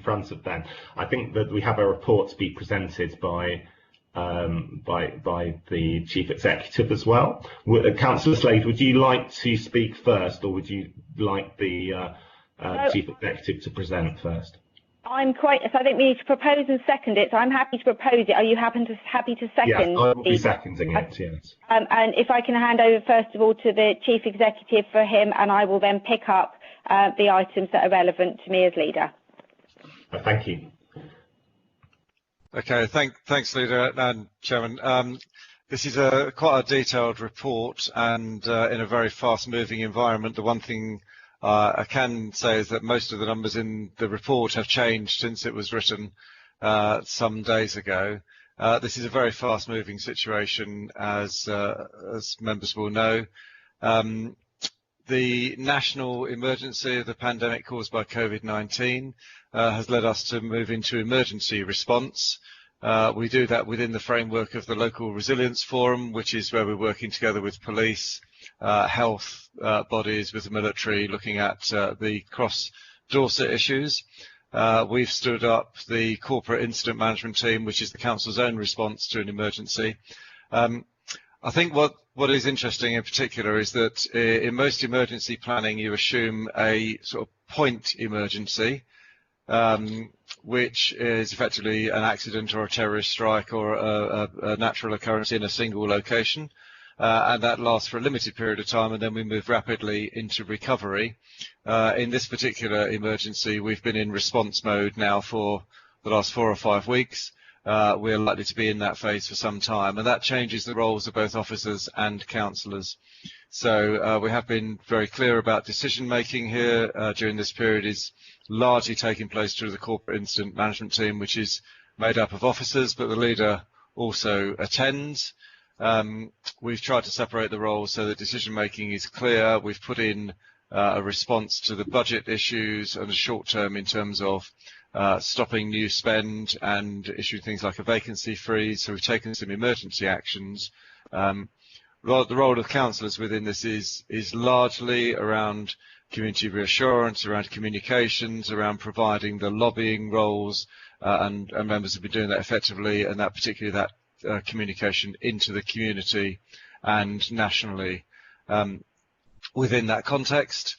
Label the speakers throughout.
Speaker 1: front of them. I think that we have a report to be presented by the Chief Executive as well. Councillor Slade, would you like to speak first, or would you like the Chief Executive to present first?
Speaker 2: So I think we need to propose and second it, so I'm happy to propose it. Are you happy to second?
Speaker 1: Yes, I will be seconding it, yes.
Speaker 2: And if I can hand over first of all to the Chief Executive for him, and I will then pick up the items that are relevant to me as leader.
Speaker 1: Thank you.
Speaker 3: Okay, thanks, Leader and Chairman. This is quite a detailed report, and in a very fast-moving environment. The one thing I can say is that most of the numbers in the report have changed since it was written some days ago. This is a very fast-moving situation, as members will know. The national emergency of the pandemic caused by COVID-19 has led us to move into emergency response. We do that within the framework of the Local Resilience Forum, which is where we're working together with police, health bodies, with the military, looking at the cross-Dorset issues. We've stood up the Corporate Incident Management Team, which is the Council's own response to an emergency. I think what is interesting in particular is that in most emergency planning you assume a sort of point emergency, which is effectively an accident or a terrorist strike or a natural occurrence in a single location. And that lasts for a limited period of time, and then we move rapidly into recovery. In this particular emergency, we've been in response mode now for the last 4 or 5 weeks. We're likely to be in that phase for some time, and that changes the roles of both officers and councillors. So we have been very clear about decision making here during this period is largely taking place through the Corporate Incident Management Team, which is made up of officers, but the leader also attends. We've tried to separate the roles so that decision making is clear. We've put in a response to the budget issues and a short term in terms of stopping new spend and issuing things like a vacancy freeze. So we've taken some emergency actions. The role of councillors within this is largely around community reassurance, around communications, around providing the lobbying roles, and members have been doing that effectively, and that particularly that communication into the community and nationally. Within that context,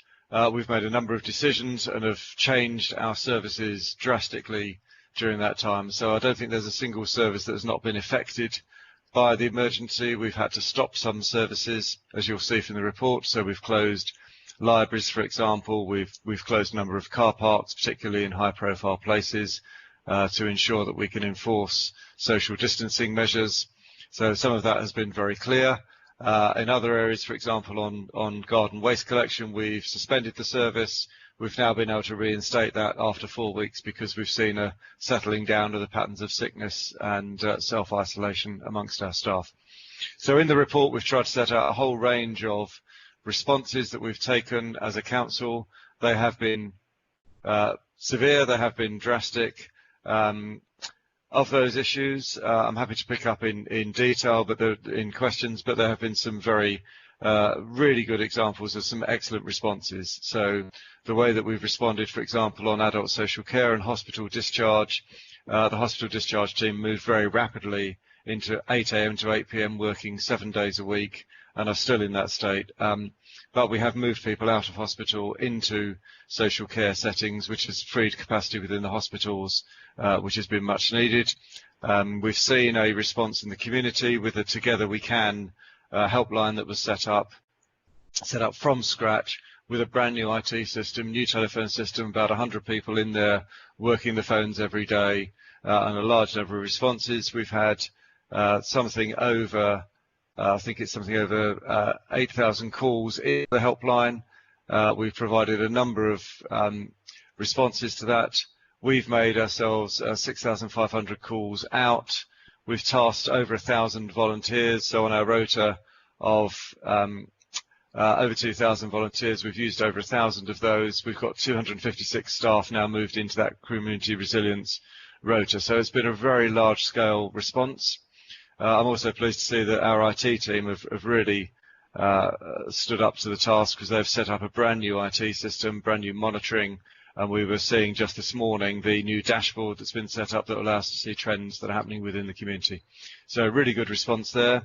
Speaker 3: we've made a number of decisions and have changed our services drastically during that time. So I don't think there's a single service that has not been affected by the emergency. We've had to stop some services, as you'll see from the report. So we've closed libraries, for example. We've closed a number of car parks, particularly in high-profile places, to ensure that we can enforce social distancing measures. So some of that has been very clear. In other areas, for example, on garden waste collection, we've suspended the service. We've now been able to reinstate that after 4 weeks because we've seen a settling down of the patterns of sickness and self-isolation amongst our staff. So in the report, we've tried to set out a whole range of responses that we've taken as a council. They have been severe, they have been drastic. Of those issues, I'm happy to pick up in detail, but in questions, but there have been some very really good examples of some excellent responses. So the way that we've responded, for example, on adult social care and hospital discharge, the hospital discharge team moved very rapidly into 8 AM to 8 PM working 7 days a week, and are still in that state. But we have moved people out of hospital into social care settings, which has freed capacity within the hospitals, which has been much needed. We've seen a response in the community with a Together We Can helpline that was set up from scratch with a brand new IT system, new telephone system, about 100 people in there working the phones every day, and a large number of responses. We've had something over I think it's something over 8,000 calls in the helpline. We've provided a number of responses to that. We've made ourselves 6,500 calls out. We've tasked over 1,000 volunteers. So on our rota of over 2,000 volunteers, we've used over 1,000 of those. We've got 256 staff now moved into that community resilience rota. So it's been a very large-scale response. I'm also pleased to see that our IT team have really stood up to the task, because they've set up a brand new IT system, brand new monitoring And we were seeing just this morning the new dashboard that's been set up that will allow us to see trends that are happening within the community. So really good response there.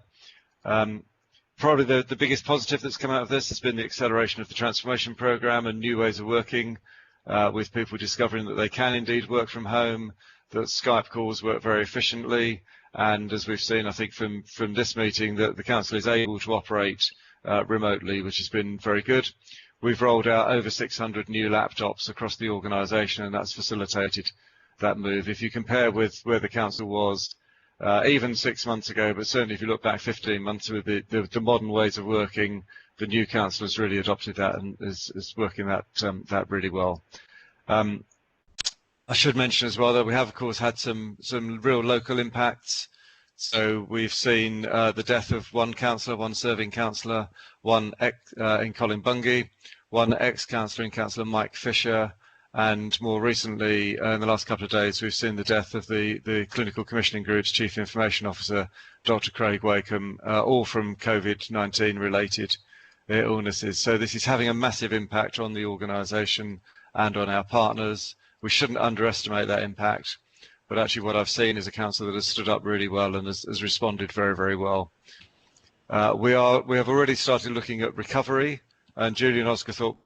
Speaker 3: Probably the biggest positive that's come out of this has been the acceleration of the transformation programme and new ways of working, with people discovering that they can indeed work from home, that Skype calls work very efficiently, and as we've seen, I think from this meeting, that the council is able to operate remotely, which has been very good. We've rolled out over 600 new laptops across the organisation, and that's facilitated that move. If you compare with where the council was even 6 months ago, but certainly if you look back 15 months with the modern ways of working, the new council has really adopted that and is working that really well. I should mention as well that we have, of course, had some real local impacts. So we've seen the death of one councillor, one serving councillor, one in Colin Bungay, one ex-councillor in Councillor Mike Fisher, and more recently, in the last couple of days, we've seen the death of the Clinical Commissioning Group's Chief Information Officer, Dr. Craig Wakeham, all from COVID-19 related illnesses. So this is having a massive impact on the organisation and on our partners. We shouldn't underestimate that impact. But actually what I've seen is a council that has stood up really well and has responded very, very well. We have already started looking at recovery, and Julian Osgathorpe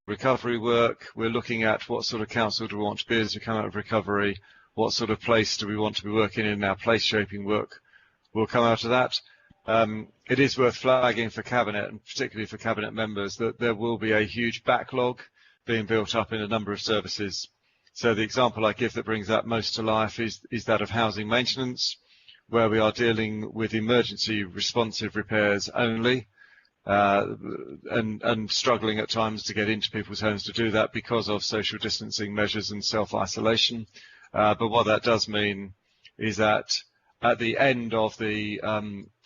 Speaker 3: recovery work. We're looking at what sort of council do we want to be as we come out of recovery, what sort of place do we want to be working in, our place shaping work will come out of that. It is worth flagging for Cabinet, and particularly for Cabinet members, that there will be a huge backlog being built up in a number of services. So the example I give that brings that most to life is that of housing maintenance, where we are dealing with emergency responsive repairs only, and struggling at times to get into people's homes to do that because of social distancing measures and self-isolation. But what that does mean is that at the end of the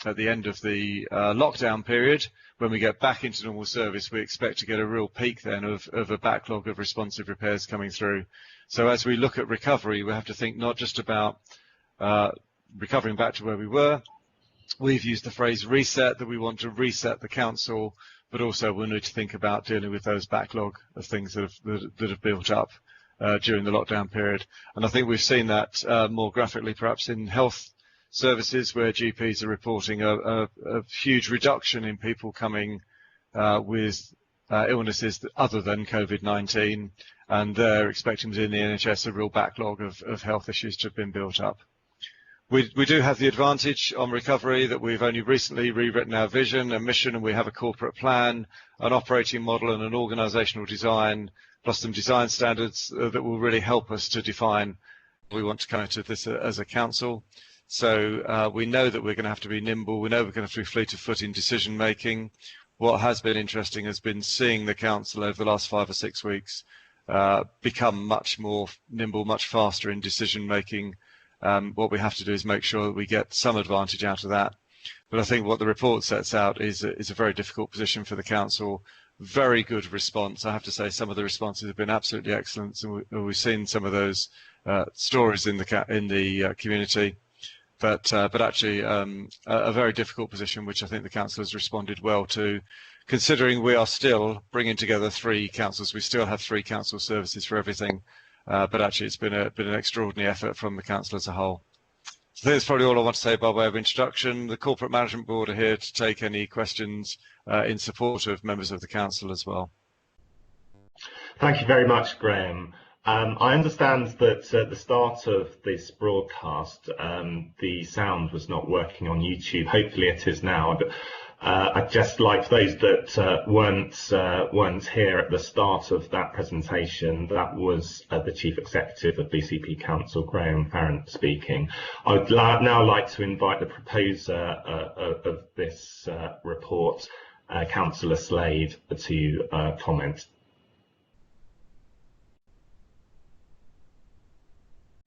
Speaker 3: lockdown period, when we get back into normal service, we expect to get a real peak then of a backlog of responsive repairs coming through. So as we look at recovery, we have to think not just about recovering back to where we were. We've used the phrase reset, that we want to reset the council, but also we'll need to think about dealing with those backlog of things that have built up during the lockdown period. And I think we've seen that more graphically perhaps in health services, where GPs are reporting a huge reduction in people coming with illnesses other than COVID-19, and they're expecting within the NHS a real backlog of health issues to have been built up. We do have the advantage on recovery that we've only recently rewritten our vision and mission, and we have a corporate plan, an operating model and an organisational design, plus some design standards that will really help us to define we want to come into this as a council. So we know that we're going to have to be nimble. We know we're going to have to be fleet of foot in decision making. What has been interesting has been seeing the council over the last 5 or 6 weeks become much more nimble, much faster in decision making. What we have to do is make sure that we get some advantage out of that. But I think what the report sets out is a very difficult position for the council. Very good response. I have to say some of the responses have been absolutely excellent, and we've seen some of those stories in the community. But actually a very difficult position, which I think the council has responded well to, considering we are still bringing together 3 councils. We still have 3 council services for everything, but actually it's been an extraordinary effort from the council as a whole. So I think that's probably all I want to say by way of introduction. The Corporate Management Board are here to take any questions in support of members of the council as well.
Speaker 1: Thank you very much, Graham. I understand that at the start of this broadcast, the sound was not working on YouTube. Hopefully it is now. But I'd just like those that weren't here at the start of that presentation, that was the Chief Executive of BCP Council, Graham Farrant, speaking. I would now like to invite the proposer of this report, Councillor Slade, to comment.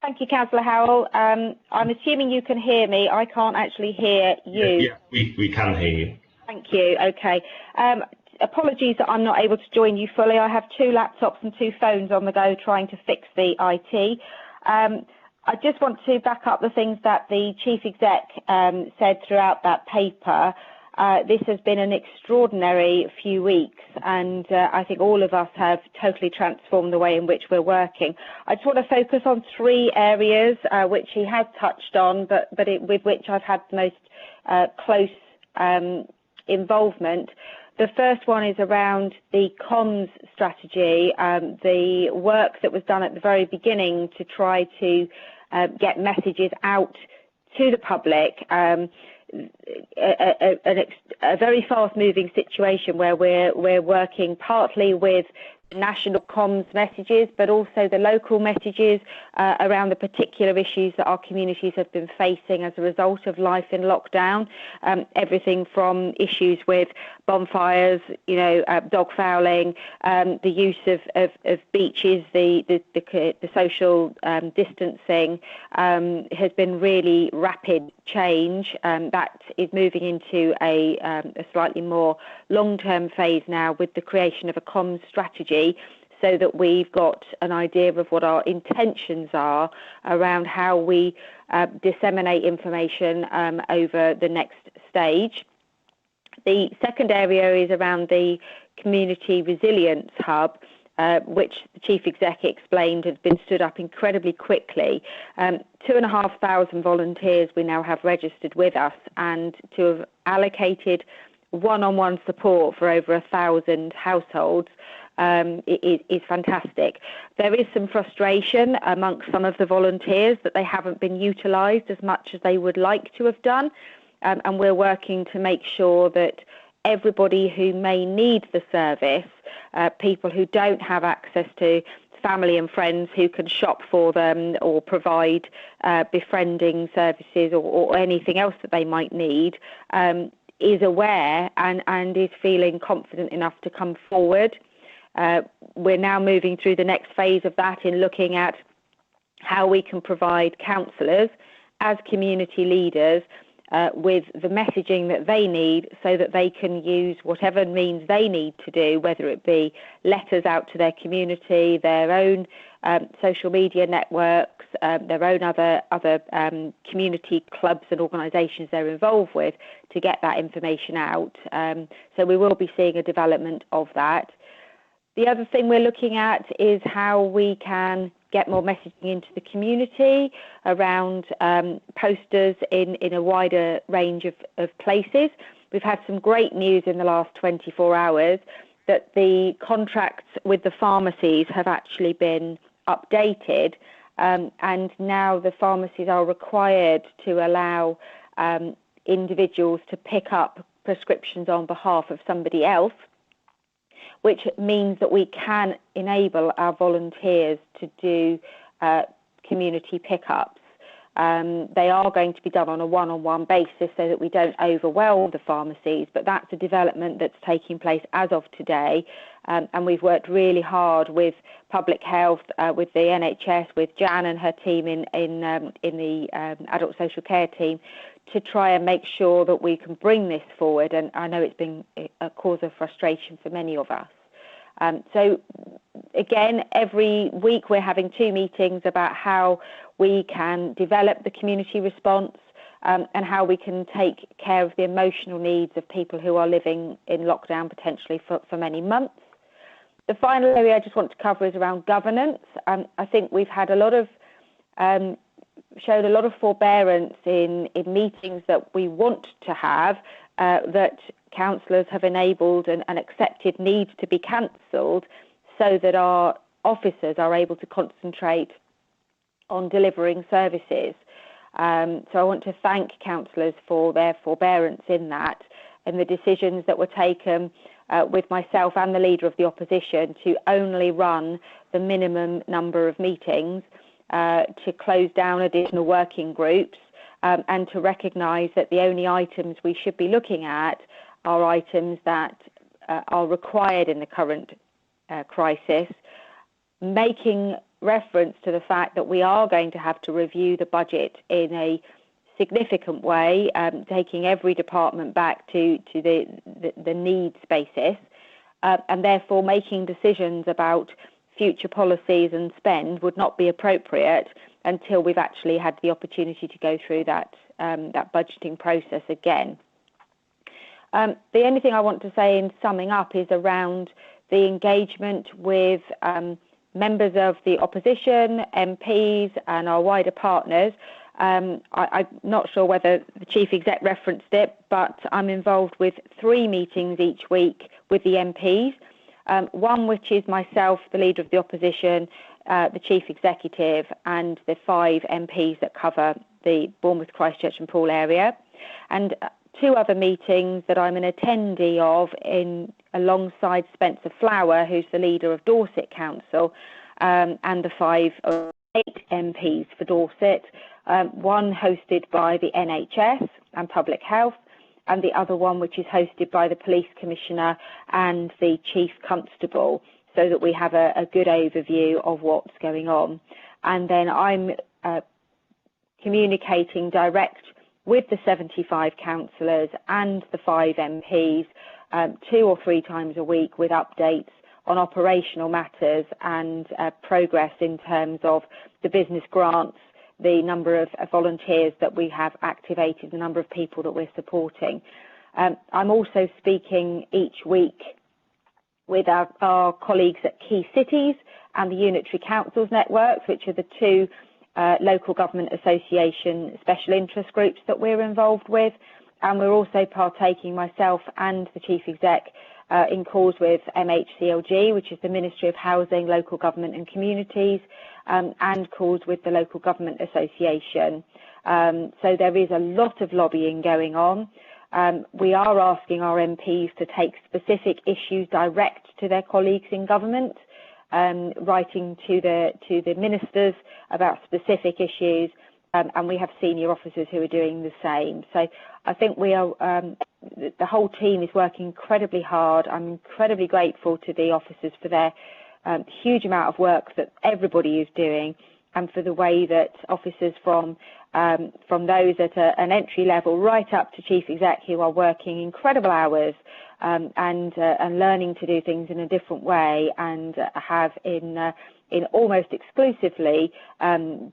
Speaker 2: Thank you, Councillor Howell. I'm assuming you can hear me. I can't actually hear you.
Speaker 1: Yeah, we can hear you.
Speaker 2: Thank you. Okay. Apologies that I'm not able to join you fully. I have 2 laptops and 2 phones on the go trying to fix the IT. I just want to back up the things that the Chief Exec said throughout that paper. This has been an extraordinary few weeks, and I think all of us have totally transformed the way in which we're working. I just want to focus on three areas which he has touched on, but with which I've had the most close involvement. The first one is around the comms strategy, the work that was done at the very beginning to try to get messages out to the public. A very fast-moving situation where we're working partly with national comms messages, but also the local messages around the particular issues that our communities have been facing as a result of life in lockdown. Everything from issues with bonfires, dog fouling, the use of beaches, the social distancing has been really rapid change. That is moving into a slightly more long-term phase now with the creation of a comms strategy, so that we've got an idea of what our intentions are around how we disseminate information over the next stage. The second area is around the Community Resilience Hub, which the Chief Exec explained has been stood up incredibly quickly. 2,500 volunteers we now have registered with us, and to have allocated one-on-one support for over 1,000 households is fantastic. There is some frustration amongst some of the volunteers that they haven't been utilised as much as they would like to have done, and we're working to make sure that everybody who may need the service, people who don't have access to family and friends who can shop for them or provide befriending services or anything else that they might need, is aware and is feeling confident enough to come forward. We're now moving through the next phase of that in looking at how we can provide councillors as community leaders with the messaging that they need, so that they can use whatever means they need to do, whether it be letters out to their community, their own social media networks, their own other community clubs and organisations they're involved with, to get that information out. So we will be seeing a development of that. The other thing we're looking at is how we can get more messaging into the community around posters in a wider range of places. We've had some great news in the last 24 hours that the contracts with the pharmacies have actually been updated, and now the pharmacies are required to allow individuals to pick up prescriptions on behalf of somebody else, which means that we can enable our volunteers to do community pickups. They are going to be done on a one-on-one basis so that we don't overwhelm the pharmacies, but that's a development that's taking place as of today. And we've worked really hard with public health, with the NHS, with Jan and her team in the adult social care team, to try and make sure that we can bring this forward. And I know it's been a cause of frustration for many of us. So again, every week we're having 2 meetings about how we can develop the community response and how we can take care of the emotional needs of people who are living in lockdown potentially for many months. The final area I just want to cover is around governance. I think we've had showed a lot of forbearance in meetings that we want to have, that councillors have enabled and accepted needs to be cancelled, so that our officers are able to concentrate on delivering services. So I want to thank councillors for their forbearance in that, and the decisions that were taken with myself and the Leader of the Opposition to only run the minimum number of meetings, to close down additional working groups, and to recognise that the only items we should be looking at are items that are required in the current crisis, making reference to the fact that we are going to have to review the budget in a significant way, taking every department back to the needs basis, and therefore making decisions about future policies and spend would not be appropriate until we've actually had the opportunity to go through that budgeting process again. The only thing I want to say in summing up is around the engagement with members of the opposition, MPs and our wider partners. I'm not sure whether the Chief Exec referenced it, but I'm involved with 3 meetings each week with the MPs. One which is myself, the Leader of the Opposition, the Chief Executive and the 5 MPs that cover the Bournemouth, Christchurch and Poole area. And 2 other meetings that I'm an attendee of alongside Spencer Flower, who's the leader of Dorset Council, and the 5 or 8 MPs for Dorset, one hosted by the NHS and Public Health, and the other one which is hosted by the Police Commissioner and the Chief Constable, so that we have a good overview of what's going on. And then I'm communicating direct with the 75 councillors and the 5 MPs 2 or 3 times a week with updates on operational matters and progress in terms of the business grants, the number of volunteers that we have activated, the number of people that we're supporting. I'm also speaking each week with our colleagues at Key Cities and the Unitary Councils Networks, which are the 2 local government association special interest groups that we're involved with. And we're also partaking, myself and the Chief Exec, in calls with MHCLG, which is the Ministry of Housing, Local Government and Communities, and calls with the Local Government Association. So there is a lot of lobbying going on. We are asking our MPs to take specific issues direct to their colleagues in government, writing to the ministers about specific issues, and we have senior officers who are doing the same. So I think we are, the whole team is working incredibly hard. I'm incredibly grateful to the officers for their huge amount of work that everybody is doing, and for the way that officers from those at an entry level right up to Chief Exec who are working incredible hours and learning to do things in a different way, and have in almost exclusively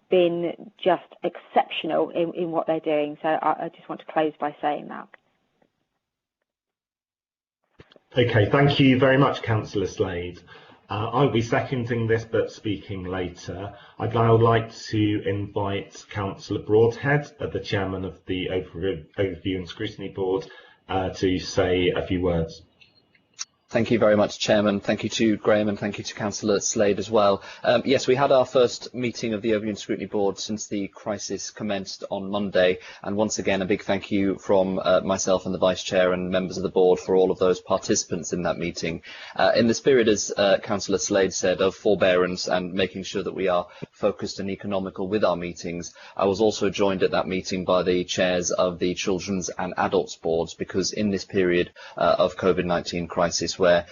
Speaker 2: been just exceptional in what they're doing. So I just want to close by saying that.
Speaker 1: Okay, thank you very much, Councillor Slade. I'll be seconding this but speaking later. I'd now like to invite Councillor Broadhead, the Chairman of the Overview and Scrutiny Board, to say a few words.
Speaker 4: Thank you very much, Chairman. Thank you to Graham and thank you to Councillor Slade as well. Yes, we had our first meeting of the Overview and Scrutiny Board since the crisis commenced on Monday, and once again a big thank you from myself and the Vice Chair and members of the board for all of those participants in that meeting. In the spirit, as Councillor Slade said, of forbearance and making sure that we are focused and economical with our meetings, I was also joined at that meeting by the chairs of the Children's and Adults Boards, because in this period of COVID-19 crisis, where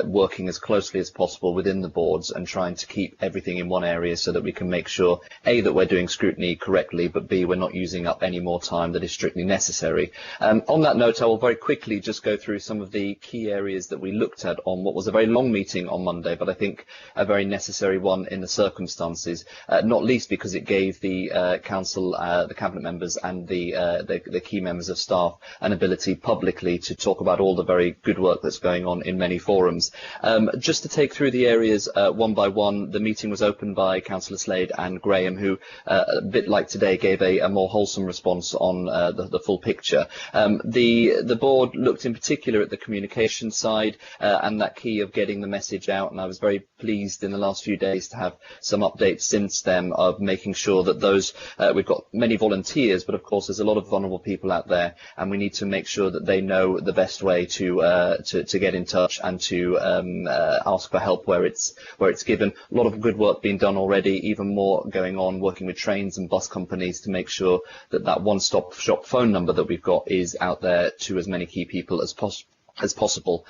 Speaker 4: working as closely as possible within the boards and trying to keep everything in one area so that we can make sure, A, that we're doing scrutiny correctly, but B, we're not using up any more time that is strictly necessary. On that note, I will very quickly just go through some of the key areas that we looked at on what was a very long meeting on Monday, but I think a very necessary one in the circumstances, not least because it gave the council, the cabinet members and the key members of staff an ability publicly to talk about all the very good work that's going on in many forums. Just to take through the areas one by one, the meeting was opened by Councillor Slade and Graham, who, a bit like today, gave a more wholesome response on the full picture. The board looked in particular at the communication side and that key of getting the message out, and I was very pleased in the last few days to have some updates since then of making sure that those, we've got many volunteers, but of course there's a lot of vulnerable people out there, and we need to make sure that they know the best way to get in touch and to ask for help where it's given. A lot of good work being done already, even more going on, working with trains and bus companies to make sure that that one-stop shop phone number that we've got is out there to as many key people as as possible.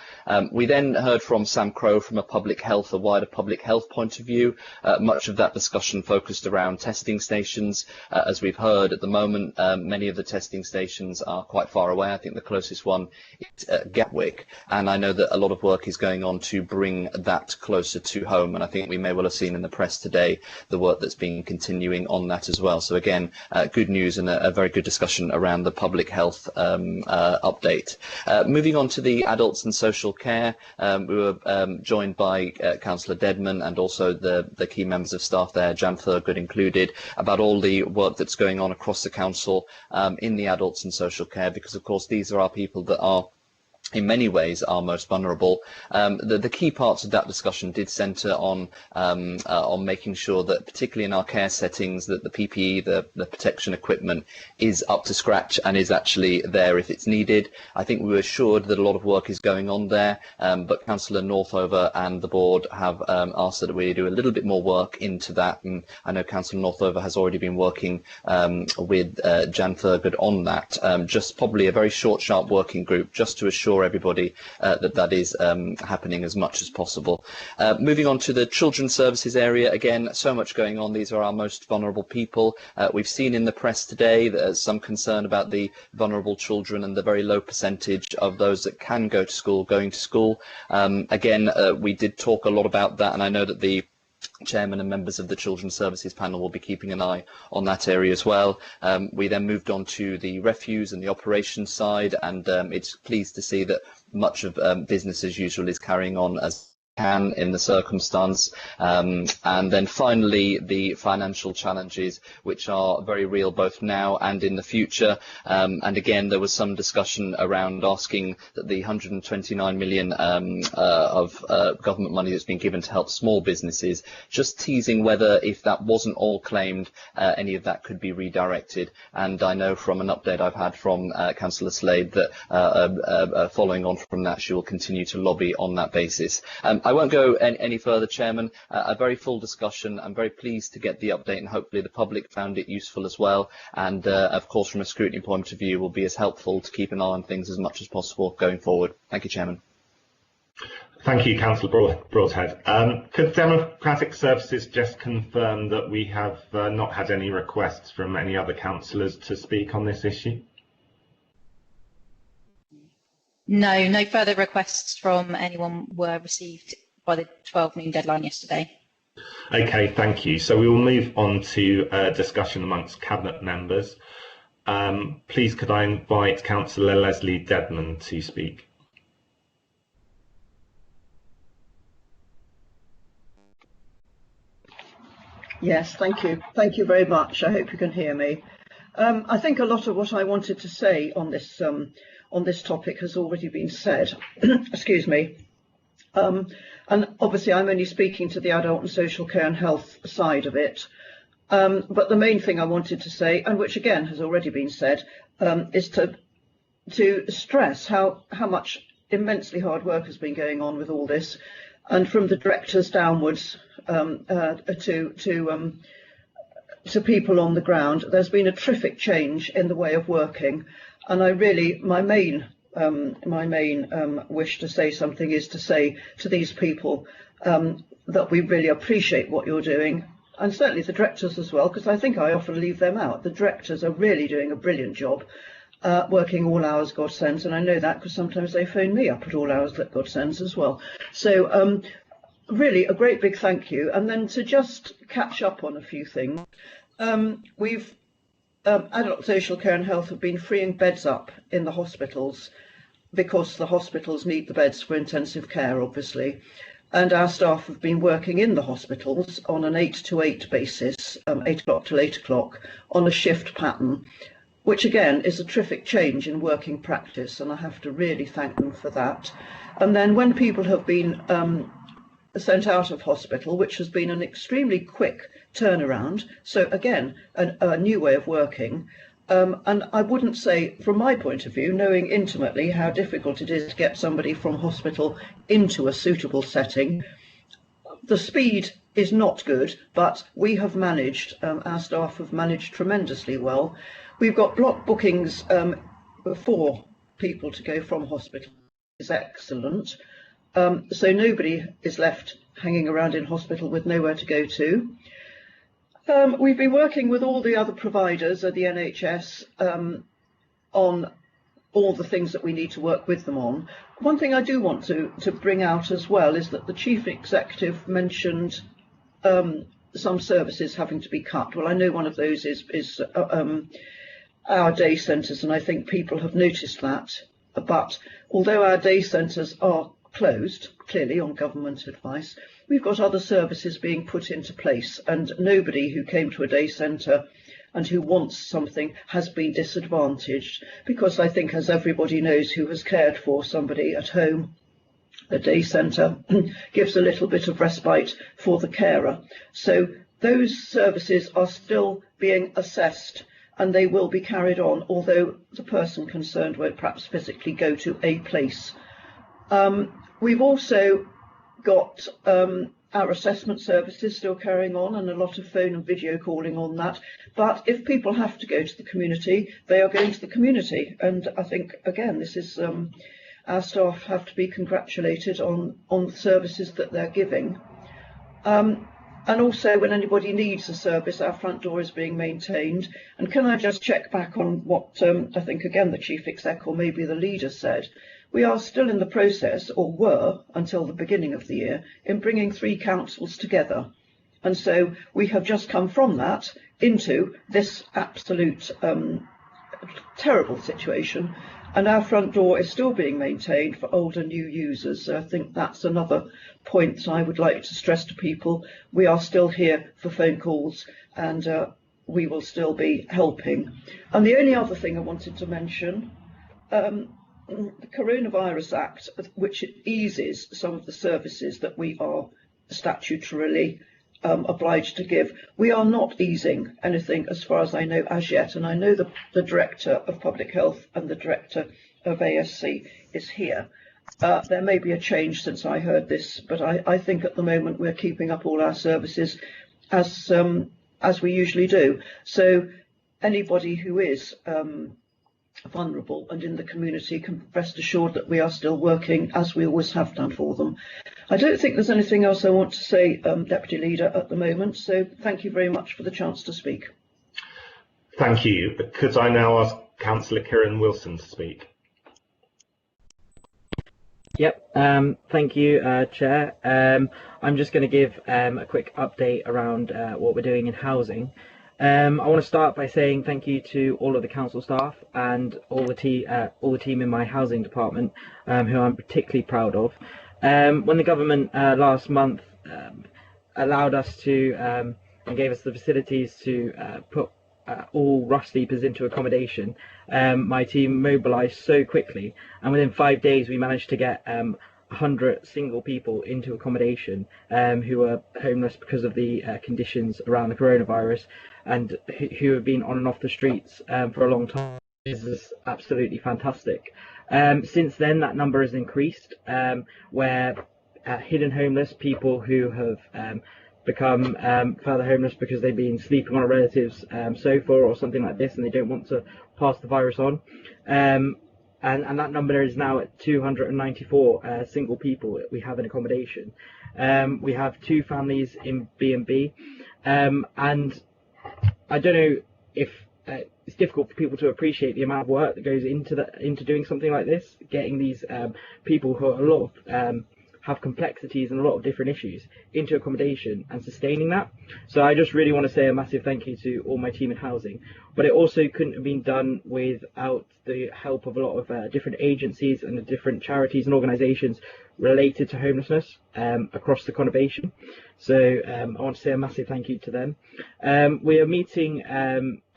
Speaker 4: We then heard from Sam Crowe from a wider public health point of view. Much of that discussion focused around testing stations. As we've heard at the moment, many of the testing stations are quite far away. I think the closest one is Gatwick, and I know that a lot of work is going on to bring that closer to home, and I think we may well have seen in the press today the work that's been continuing on that as well. So again, good news and a very good discussion around the public health update. Moving on to the adults and social care, we were joined by Councillor Dedman and also the key members of staff there, Jan Thurgood included, about all the work that's going on across the council in the adults and social care, because of course these are our people that are in many ways are most vulnerable. The key parts of that discussion did centre on making sure that, particularly in our care settings, that the PPE, the protection equipment, is up to scratch and is actually there if it's needed. I think we were assured that a lot of work is going on there, but Councillor Northover and the board have asked that we do a little bit more work into that, and I know Councillor Northover has already been working with Jan Thurgood on that. Just probably a very short, sharp working group just to assure everybody that is happening as much as possible. Moving on to the children's services area, again, so much going on. These are our most vulnerable people. We've seen in the press today that there's some concern about the vulnerable children and the very low percentage of those that can go to school going to school. Again, we did talk a lot about that, and I know that the Chairman and members of the Children's Services panel will be keeping an eye on that area as well. We then moved on to the refuse and the operations side, and it's pleased to see that much of business as usual is carrying on as can in the circumstance, and then finally the financial challenges, which are very real both now and in the future, and again there was some discussion around asking that the 129 million of government money that's been given to help small businesses, just teasing whether, if that wasn't all claimed, any of that could be redirected. And I know from an update I've had from Councillor Slade that following on from that, she will continue to lobby on that basis. I won't go any further, Chairman. A very full discussion. I'm very pleased to get the update, and hopefully the public found it useful as well. And of course, from a scrutiny point of view, will be as helpful to keep an eye on things as much as possible going forward. Thank you, Chairman.
Speaker 1: Thank you, Councillor Broadhead. Could Democratic Services just confirm that we have not had any requests from any other councillors to speak on this issue?
Speaker 5: No, no further requests from anyone were received by the 12 noon deadline yesterday.
Speaker 1: Okay, thank you. So we will move on to discussion amongst Cabinet members. Please could I invite Councillor Leslie Dedman to speak?
Speaker 6: Yes, thank you. Thank you very much. I hope you can hear me. I think a lot of what I wanted to say on this topic has already been said. Excuse me. And obviously I'm only speaking to the adult and social care and health side of it. But the main thing I wanted to say, and which again has already been said, is to stress how much immensely hard work has been going on with all this, and from the directors downwards to people on the ground. There's been a terrific change in the way of working, and I really, my main wish to say something is to say to these people that we really appreciate what you're doing, and certainly the directors as well, because I think I often leave them out. The directors are really doing a brilliant job, working all hours God sends, and I know that because sometimes they phone me up at all hours that God sends as well. So really a great big thank you. And then to just catch up on a few things, we've adult social care and health have been freeing beds up in the hospitals because the hospitals need the beds for intensive care, obviously. And our staff have been working in the hospitals on an 8 to 8 basis, 8 o'clock till 8 o'clock, on a shift pattern, which again is a terrific change in working practice, and I have to really thank them for that. And then when people have been sent out of hospital, which has been an extremely quick turnaround, so again a new way of working, and I wouldn't say, from my point of view, knowing intimately how difficult it is to get somebody from hospital into a suitable setting, the speed is not good, but we have managed, our staff have managed tremendously well. We've got block bookings for people to go from hospital is excellent. So nobody is left hanging around in hospital with nowhere to go to. We've been working with all the other providers of the NHS on all the things that we need to work with them on. One thing I do want to bring out as well is that the Chief Executive mentioned some services having to be cut. Well, I know one of those is our day centres, and I think people have noticed that. But although our day centres are closed, clearly on government advice, we've got other services being put into place, and nobody who came to a day centre and who wants something has been disadvantaged, because I think, as everybody knows who has cared for somebody at home, a day centre gives a little bit of respite for the carer. So those services are still being assessed, and they will be carried on, although the person concerned won't perhaps physically go to a place. We've also got our assessment services still carrying on, and a lot of phone and video calling on that. But if people have to go to the community, they are going to the community. And I think, again, this is our staff have to be congratulated on the services that they're giving. And also, when anybody needs a service, our front door is being maintained. And can I just check back on what I think, again, the Chief Exec or maybe the leader said? We are still in the process, or were until the beginning of the year, in bringing 3 councils together. And so we have just come from that into this absolute terrible situation. And our front door is still being maintained for old and new users. So I think that's another point I would like to stress to people. We are still here for phone calls, and we will still be helping. And the only other thing I wanted to mention, the Coronavirus Act, which eases some of the services that we are statutorily obliged to give. We are not easing anything as far as I know as yet, and I know the Director of Public Health and the Director of ASC is here. There may be a change since I heard this, but I think at the moment we're keeping up all our services as we usually do. So anybody who is vulnerable and in the community can rest assured that we are still working as we always have done for them. I don't think there's anything else I want to say, Deputy Leader, at the moment, so thank you very much for the chance to speak.
Speaker 1: Thank you. Could I now ask Councillor Kieran Wilson to speak?
Speaker 7: Yep, thank you, Chair. I'm just going to give a quick update around what we're doing in housing. I want to start by saying thank you to all of the council staff and all the team in my housing department, who I'm particularly proud of. When the government last month allowed us to and gave us the facilities to put all rough sleepers into accommodation, my team mobilised so quickly, and within 5 days we managed to get 100 single people into accommodation who were homeless because of the conditions around the coronavirus, and who have been on and off the streets for a long time. This is absolutely fantastic. Since then, that number has increased, where hidden homeless, people who have become further homeless because they've been sleeping on a relative's sofa or something like this, and they don't want to pass the virus on. And that number is now at 294 single people that we have in accommodation. We have 2 families in B&B, and I don't know if it's difficult for people to appreciate the amount of work that goes into doing something like this, getting these people who are have complexities and a lot of different issues into accommodation and sustaining that. So I just really want to say a massive thank you to all my team in housing, but it also couldn't have been done without the help of a lot of different agencies and the different charities and organisations related to homelessness across the conurbation. So I want to say a massive thank you to them. We are meeting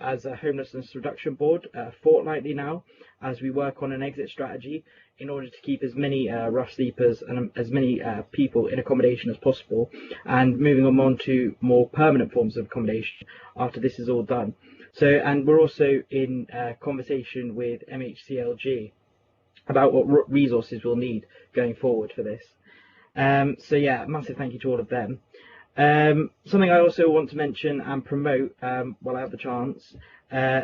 Speaker 7: as a homelessness reduction board fortnightly now, as we work on an exit strategy in order to keep as many rough sleepers and as many people in accommodation as possible, and moving on to more permanent forms of accommodation after this is all done. So, and we're also in conversation with MHCLG about what resources we'll need going forward for this. So yeah, massive thank you to all of them. Something I also want to mention and promote while I have the chance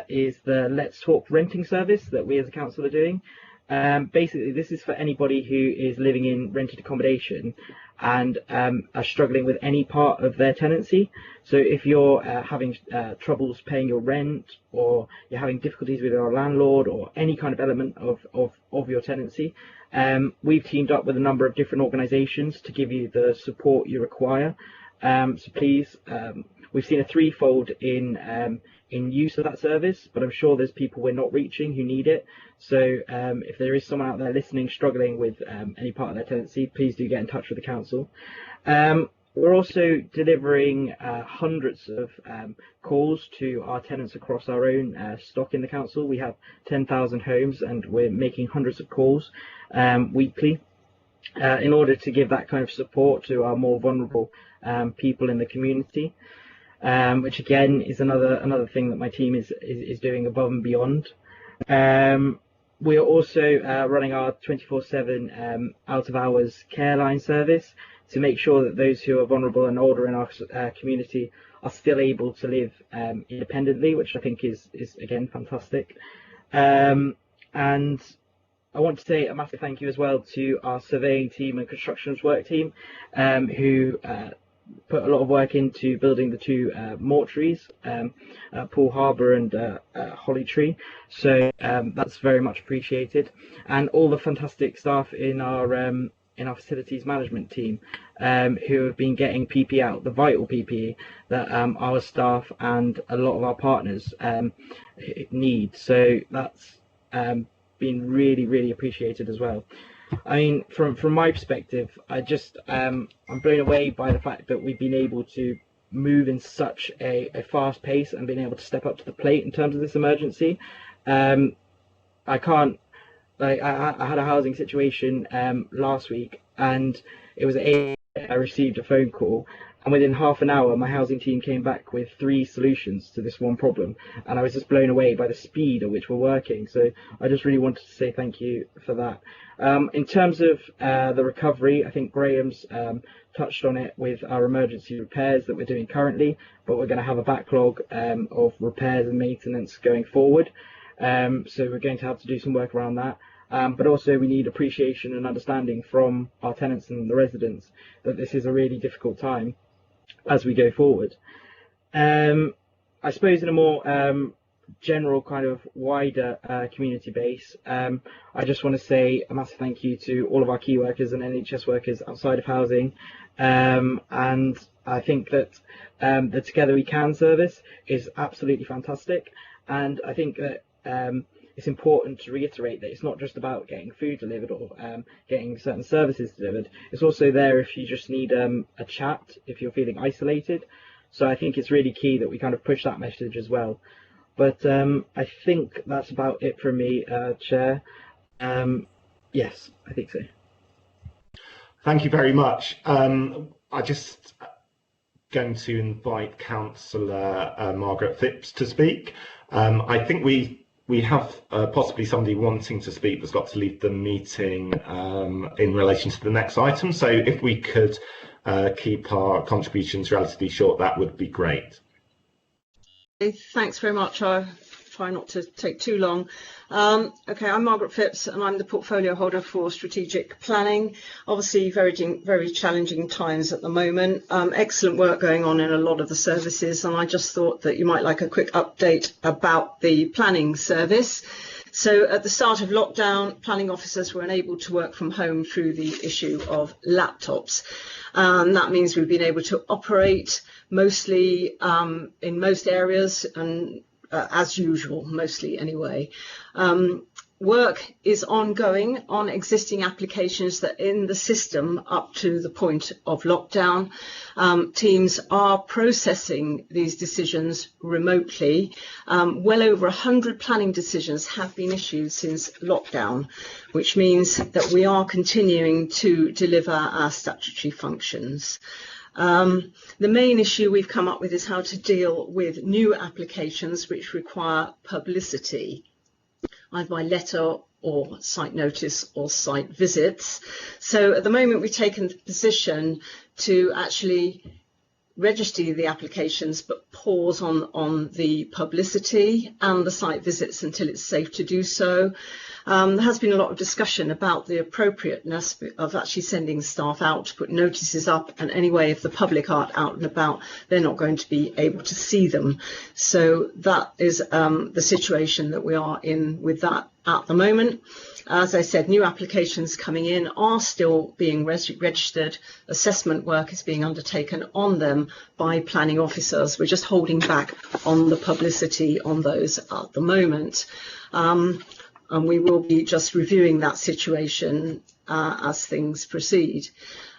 Speaker 7: is the Let's Talk renting service that we as a council are doing. Basically, this is for anybody who is living in rented accommodation and are struggling with any part of their tenancy. So if you're having troubles paying your rent, or you're having difficulties with your landlord, or any kind of element of your tenancy, we've teamed up with a number of different organisations to give you the support you require. So please, we've seen a threefold in use of that service, but I'm sure there's people we're not reaching who need it. So if there is someone out there listening struggling with any part of their tenancy, please do get in touch with the council. We're also delivering hundreds of calls to our tenants across our own stock in the council. We have 10,000 homes and we're making hundreds of calls weekly in order to give that kind of support to our more vulnerable people in the community. Which again is another thing that my team is doing above and beyond. We are also running our 24/7 out of hours care line service to make sure that those who are vulnerable and older in our community are still able to live independently, which I think is again fantastic. And I want to say a massive thank you as well to our surveying team and constructions work team, who put a lot of work into building the two mortuaries, Poole Harbour and Holly Tree. So that's very much appreciated, and all the fantastic staff in our facilities management team who have been getting PPE out, the vital PPE that our staff and a lot of our partners need. So that's been really appreciated as well. I mean, from my perspective, I'm blown away by the fact that we've been able to move in such a fast pace and been able to step up to the plate in terms of this emergency. I can't, like, I had a housing situation last week, and it was I received a phone call, and within half an hour my housing team came back with 3 solutions to this one problem, and I was just blown away by the speed at which we're working. So I just really wanted to say thank you for that. In terms of the recovery, I think Graham's touched on it with our emergency repairs that we're doing currently, but we're going to have a backlog of repairs and maintenance going forward. So we're going to have to do some work around that. But also we need appreciation and understanding from our tenants and the residents that this is a really difficult time as we go forward. I suppose in a more general kind of wider community base, I just want to say a massive thank you to all of our key workers and NHS workers outside of housing, and I think that the Together We Can service is absolutely fantastic, and I think that it's important to reiterate that it's not just about getting food delivered or getting certain services delivered. It's also there if you just need a chat, if you're feeling isolated. So I think it's really key that we kind of push that message as well. But I think that's about it from me, Chair. Yes, I think so.
Speaker 1: Thank you very much. I just going to invite Councillor Margaret Phipps to speak. I think we have possibly somebody wanting to speak that's got to leave the meeting in relation to the next item. So if we could keep our contributions relatively short, that would be great.
Speaker 8: Thanks very much. I'll try not to take too long. Okay, I'm Margaret Phipps and I'm the portfolio holder for strategic planning. Obviously very challenging times at the moment. Excellent work going on in a lot of the services, and I just thought that you might like a quick update about the planning service. So at the start of lockdown, planning officers were unable to work from home through the issue of laptops. That means we've been able to operate mostly in most areas and as usual, mostly anyway. Work is ongoing on existing applications that are in the system up to the point of lockdown. Teams are processing these decisions remotely. Well over 100 planning decisions have been issued since lockdown, which means that we are continuing to deliver our statutory functions. The main issue we've come up with is how to deal with new applications which require publicity, either by letter or site notice or site visits. So at the moment we've taken the position to actually register the applications but pause on the publicity and the site visits until it's safe to do so. There has been a lot of discussion about the appropriateness of actually sending staff out to put notices up, and anyway, if the public aren't out and about, they're not going to be able to see them. So that is the situation that we are in with that at the moment. As I said, new applications coming in are still being registered. Assessment work is being undertaken on them by planning officers. We're just holding back on the publicity on those at the moment. And we will be just reviewing that situation as things proceed.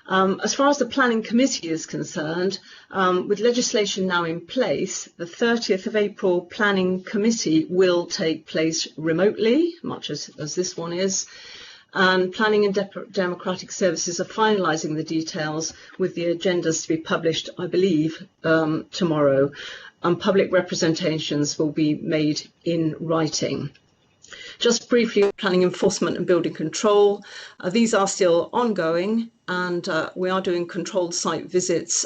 Speaker 8: As far as the planning committee is concerned, with legislation now in place, the 30th of April planning committee will take place remotely, much as this one is. And Planning and Democratic Services are finalising the details, with the agendas to be published, I believe, tomorrow. And public representations will be made in writing. Just briefly, planning enforcement and building control. These are still ongoing, and we are doing controlled site visits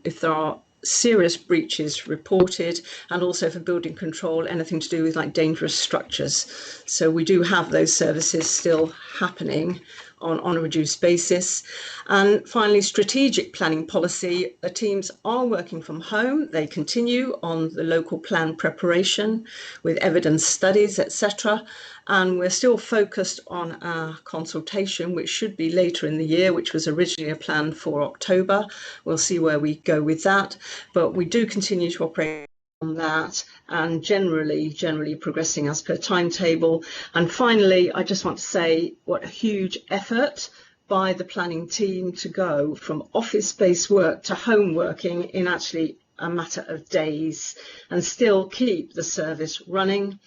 Speaker 8: if there are serious breaches reported, and also for building control, anything to do with like dangerous structures. So we do have those services still happening on a reduced basis. And finally, strategic planning policy. The teams are working from home. They continue on the local plan preparation with evidence studies, etc. And we're still focused on our consultation, which should be later in the year, which was originally a plan for October. We'll see where we go with that. But we do continue to operate on that, and generally progressing as per timetable. And finally, I just want to say what a huge effort by the planning team to go from office-based work to home working in actually a matter of days, and still keep the service running.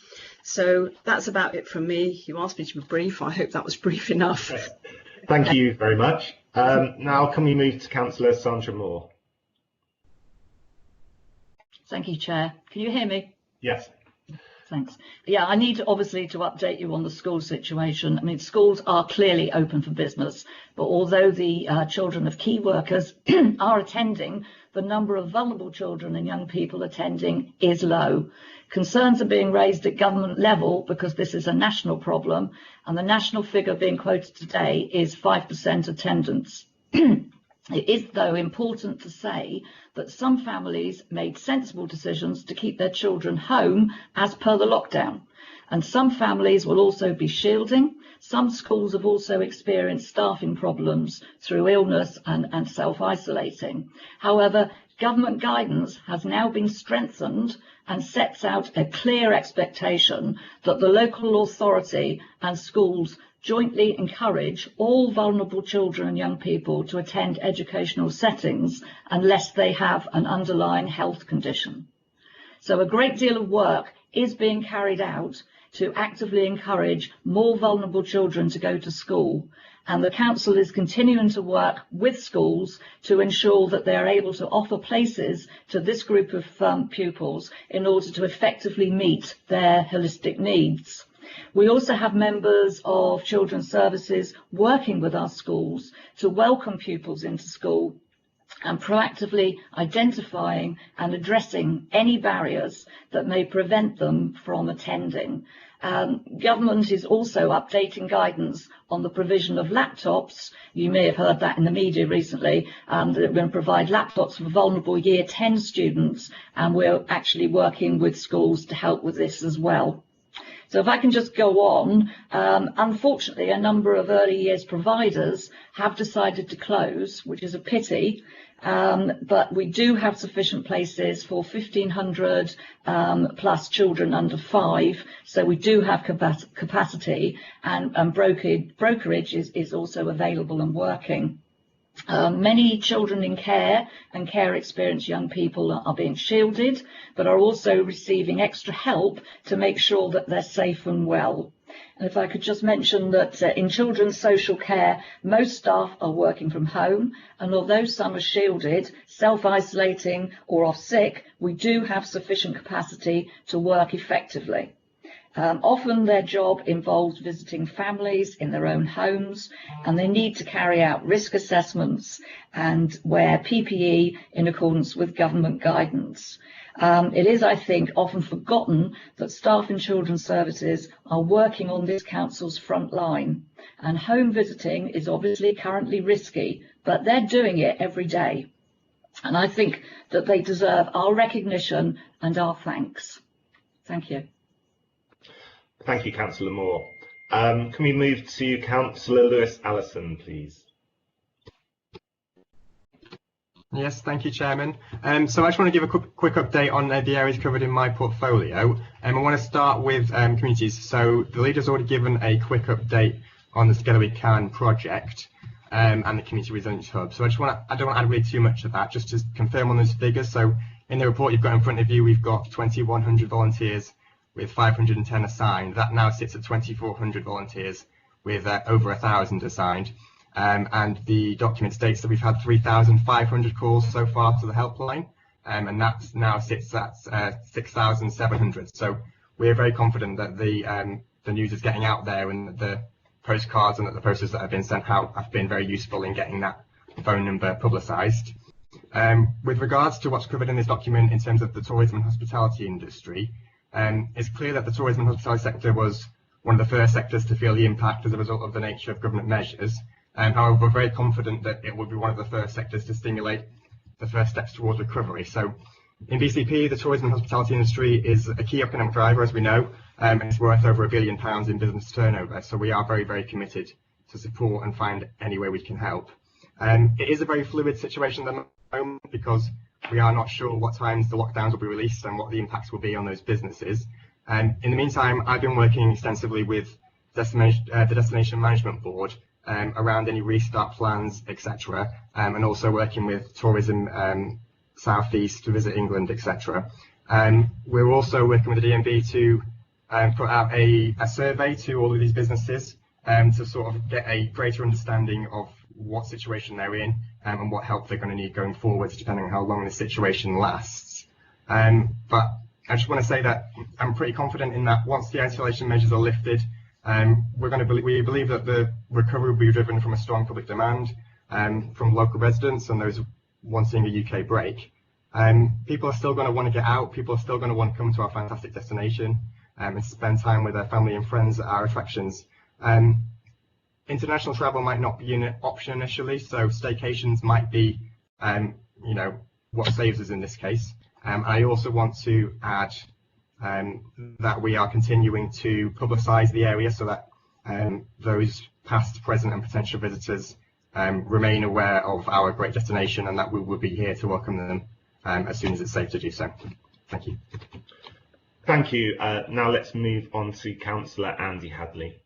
Speaker 8: So that's about it from me. You asked me to be brief. I hope that was brief enough.
Speaker 1: Thank you very much. Now can we move to Councillor Sandra Moore?
Speaker 9: Thank you, Chair. Can you hear me?
Speaker 1: Yes.
Speaker 9: Thanks. Yeah, I need obviously to update you on the school situation. I mean, schools are clearly open for business, but although the children of key workers are attending, the number of vulnerable children and young people attending is low. Concerns are being raised at government level because this is a national problem, and the national figure being quoted today is 5% attendance. It is, though, important to say that some families made sensible decisions to keep their children home as per the lockdown, and some families will also be shielding. Some schools have also experienced staffing problems through illness and self-isolating. However, government guidance has now been strengthened and sets out a clear expectation that the local authority and schools jointly encourage all vulnerable children and young people to attend educational settings unless they have an underlying health condition. So a great deal of work is being carried out to actively encourage more vulnerable children to go to school, and the Council is continuing to work with schools to ensure that they are able to offer places to this group of pupils in order to effectively meet their holistic needs. We also have members of Children's Services working with our schools to welcome pupils into school and proactively identifying and addressing any barriers that may prevent them from attending. Government is also updating guidance on the provision of laptops. You may have heard that in the media recently, that we're going to provide laptops for vulnerable Year 10 students, and we're actually working with schools to help with this as well. So if I can just go on, unfortunately, a number of early years providers have decided to close, which is a pity, but we do have sufficient places for 1,500 plus children under 5, so we do have capacity, and brokerage is also available and working. Many children in care and care experienced young people are being shielded, but are also receiving extra help to make sure that they're safe and well. And if I could just mention that in children's social care, most staff are working from home, and although some are shielded, self-isolating or off sick, we do have sufficient capacity to work effectively. Often their job involves visiting families in their own homes, and they need to carry out risk assessments and wear PPE in accordance with government guidance. It is, I think, often forgotten that staff in children's services are working on this council's front line, and home visiting is obviously currently risky, but they're doing it every day. And I think that they deserve our recognition and our thanks. Thank you.
Speaker 1: Thank you, Councillor Moore. Can we move to Councillor Lewis-Allison, please?
Speaker 10: Yes, thank you, Chairman. So I just want to give a quick update on the areas covered in my portfolio. I want to start with communities. So the leader's already given a quick update on the Together We Can project and the Community Resilience Hub. So I don't want to add really too much of that, just to confirm on those figures. So in the report you've got in front of you, we've got 2,100 volunteers with 510 assigned. That now sits at 2,400 volunteers with over 1,000 assigned. And the document states that we've had 3,500 calls so far to the helpline, and that now sits at 6,700. So we're very confident that the news is getting out there, and that the postcards and that the posters that have been sent out have been very useful in getting that phone number publicised. With regards to what's covered in this document in terms of the tourism and hospitality industry, it's clear that the tourism and hospitality sector was one of the first sectors to feel the impact as a result of the nature of government measures. However, we're very confident that it will be one of the first sectors to stimulate the first steps towards recovery. So in BCP, the tourism and hospitality industry is a key economic driver, as we know, and it's worth over £1 billion in business turnover. So we are very, very committed to support and find any way we can help. It is a very fluid situation at the moment because we are not sure what times the lockdowns will be released and what the impacts will be on those businesses. In the meantime, I've been working extensively with the Destination Management Board around any restart plans, etc., and also working with Tourism South East to visit England, etc. We're also working with the DMB to put out a survey to all of these businesses to sort of get a greater understanding of what situation they're in and what help they're going to need going forwards, depending on how long the situation lasts. But I just want to say that I'm pretty confident in that once the isolation measures are lifted, we believe that the recovery will be driven from a strong public demand from local residents and those wanting a UK break. People are still going to want to get out. People are still going to want to come to our fantastic destination and spend time with their family and friends at our attractions. International travel might not be an option initially, so staycations might be, what saves us in this case. I also want to add that we are continuing to publicise the area so that those past, present and potential visitors remain aware of our great destination and that we will be here to welcome them as soon as it's safe to do so. Thank you.
Speaker 1: Thank you. Now let's move on to Councillor Andy Hadley.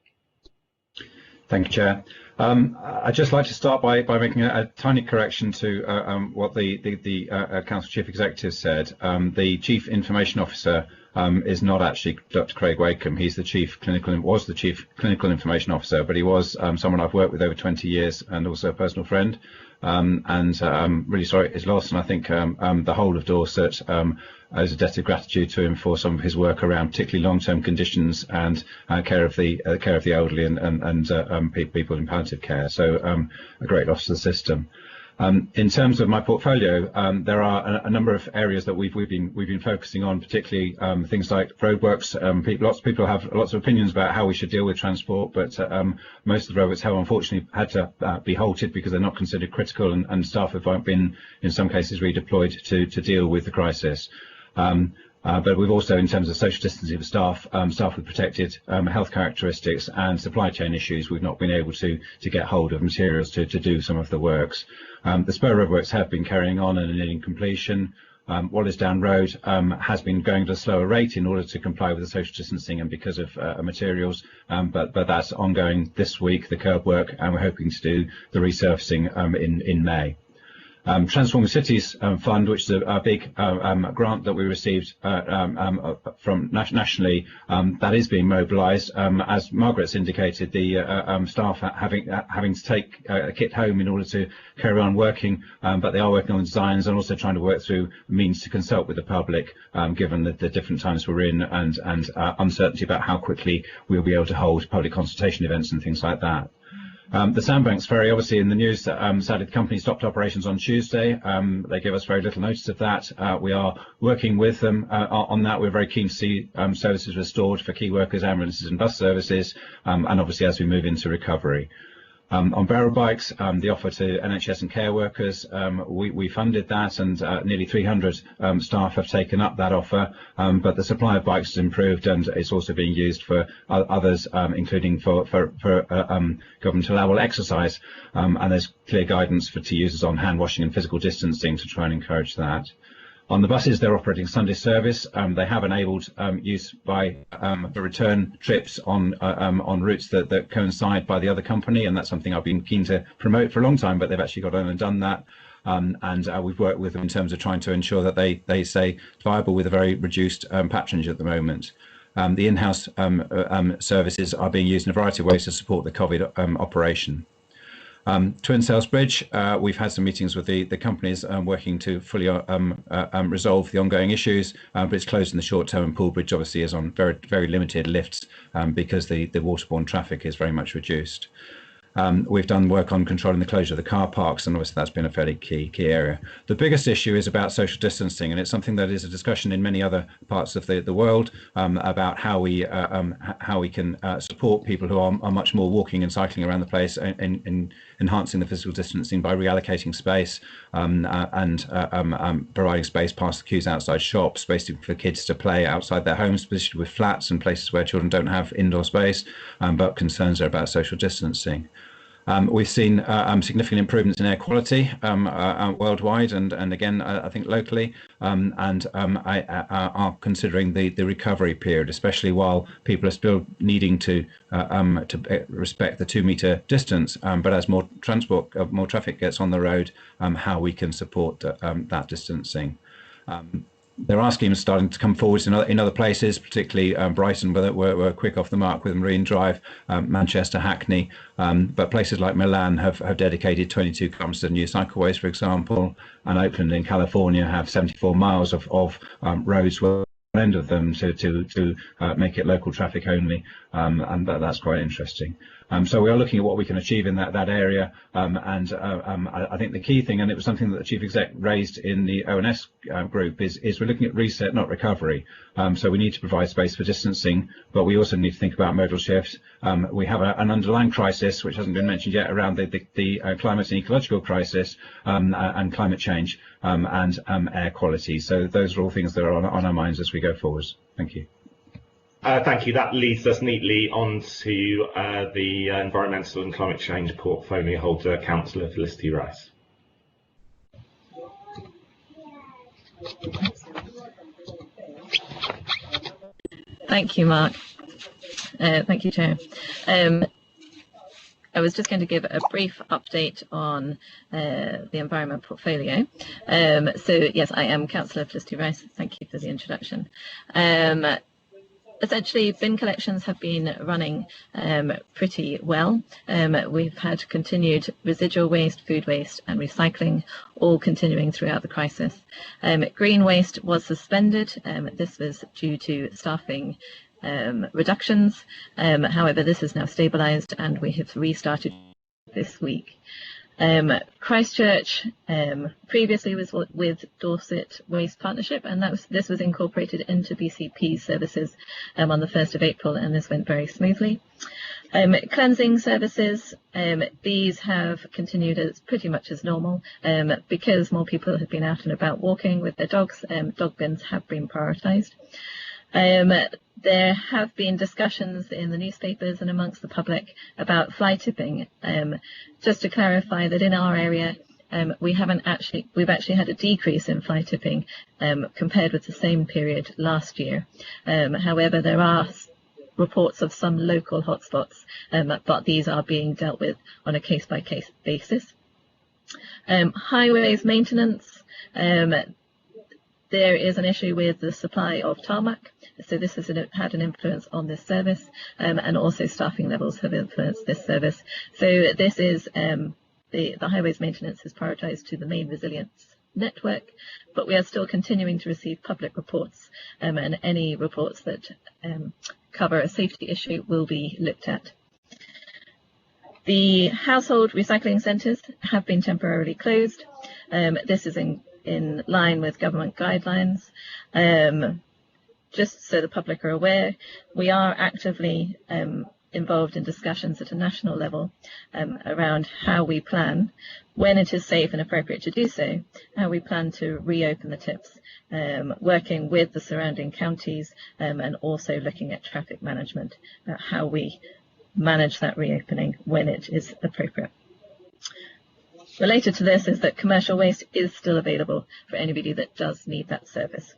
Speaker 11: Thank you, Chair. I'd just like to start by making a tiny correction to what the Council Chief Executive said. The Chief Information Officer is not actually Dr. Craig Wakeham. He's the was the Chief Clinical Information Officer, but he was someone I've worked with over 20 years and also a personal friend. And I'm really sorry it's lost, and I think the whole of Dorset owes a debt of gratitude to him for some of his work around particularly long-term conditions and care of the elderly and people in palliative care. So a great loss to the system. In terms of my portfolio, there are a number of areas that we've been focusing on, particularly things like roadworks. Lots of people have lots of opinions about how we should deal with transport, but most of the roadworks have unfortunately had to be halted because they're not considered critical, and staff have been in some cases redeployed to deal with the crisis. But we've also, in terms of social distancing of staff with protected health characteristics and supply chain issues, we've not been able to get hold of materials to do some of the works. The spur roadworks have been carrying on and are nearing completion. Wallisdown Road has been going at a slower rate in order to comply with the social distancing and because of materials, but that's ongoing this week, the curb work, and we're hoping to do the resurfacing in May. Transforming Cities Fund, which is a big grant that we received from nationally, that is being mobilised. As Margaret's indicated, the staff having to take a kit home in order to carry on working, but they are working on designs and also trying to work through means to consult with the public, given the different times we're in and uncertainty about how quickly we'll be able to hold public consultation events and things like that. The Sandbanks ferry, obviously in the news, sadly the company stopped operations on Tuesday. They gave us very little notice of that. We are working with them on that. We're very keen to see services restored for key workers, ambulances and bus services, and obviously as we move into recovery. On barrel bikes, the offer to NHS and care workers, we funded that, and nearly 300 staff have taken up that offer, but the supply of bikes has improved and it's also being used for others, including for government allowable exercise, and there's clear guidance to users on hand washing and physical distancing to try and encourage that. On the buses, they're operating Sunday service. They have enabled use by the return trips on routes that coincide by the other company, and that's something I've been keen to promote for a long time, but they've actually got on and done that. And we've worked with them in terms of trying to ensure that they stay viable with a very reduced patronage at the moment. The in-house services are being used in a variety of ways to support the COVID operation. Twin Sales Bridge, we've had some meetings with the companies working to fully resolve the ongoing issues, but it's closed in the short term, and Poole Bridge obviously is on very limited lifts because the waterborne traffic is very much reduced. We've done work on controlling the closure of the car parks, and obviously that's been a fairly key area. The biggest issue is about social distancing, and it's something that is a discussion in many other parts of the world about how we can support people who are much more walking and cycling around the place, and enhancing the physical distancing by reallocating space and providing space past the queues outside shops, space for kids to play outside their homes, especially with flats and places where children don't have indoor space, but concerns are about social distancing. We've seen significant improvements in air quality worldwide and again, I think locally, and are considering the recovery period, especially while people are still needing to respect the 2-metre distance, but as more traffic gets on the road, how we can support that distancing. There are schemes starting to come forward in other places, particularly Brighton, where we're quick off the mark with Marine Drive, Manchester, Hackney, but places like Milan have dedicated 22 kilometres of new cycleways, for example, and Oakland in California have 74 miles of roads where one end of them to make it local traffic only, and that's quite interesting. So we are looking at what we can achieve in that area, and I think the key thing, and it was something that the Chief Exec raised in the ONS group, is we're looking at reset, not recovery. So we need to provide space for distancing, but we also need to think about modal shifts. We have an underlying crisis, which hasn't been mentioned yet, around the climate and ecological crisis, and climate change, and air quality. So those are all things that are on our minds as we go forwards. Thank you.
Speaker 1: Thank you. That leads us neatly on to the Environmental and Climate Change Portfolio Holder, Councillor Felicity Rice.
Speaker 12: Thank you, Mark. Thank you, Chair. I was just going to give a brief update on the environment portfolio. So yes, I am Councillor Felicity Rice. Thank you for the introduction. Essentially, bin collections have been running pretty well. We've had continued residual waste, food waste and recycling, all continuing throughout the crisis. Green waste was suspended. This was due to staffing reductions. However, this is now stabilised and we have restarted this week. Christchurch previously was with Dorset Waste Partnership, and this was incorporated into BCP services on the 1st of April, and this went very smoothly. Cleansing services, these have continued as pretty much as normal because more people have been out and about walking with their dogs. Dog bins have been prioritised. There have been discussions in the newspapers and amongst the public about fly tipping. Just to clarify that in our area, we've actually had a decrease in fly tipping compared with the same period last year. However, there are reports of some local hotspots, but these are being dealt with on a case-by-case basis. Highways maintenance. There is an issue with the supply of tarmac, so this has had an influence on this service, and also staffing levels have influenced this service. So this is the highways maintenance is prioritised to the main resilience network, but we are still continuing to receive public reports, and any reports that cover a safety issue will be looked at. The household recycling centres have been temporarily closed. This is in line with government guidelines. Just so the public are aware, we are actively involved in discussions at a national level around how we plan, when it is safe and appropriate to do so, how we plan to reopen the tips, working with the surrounding counties, and also looking at traffic management, how we manage that reopening when it is appropriate. Related to this is that commercial waste is still available for anybody that does need that service.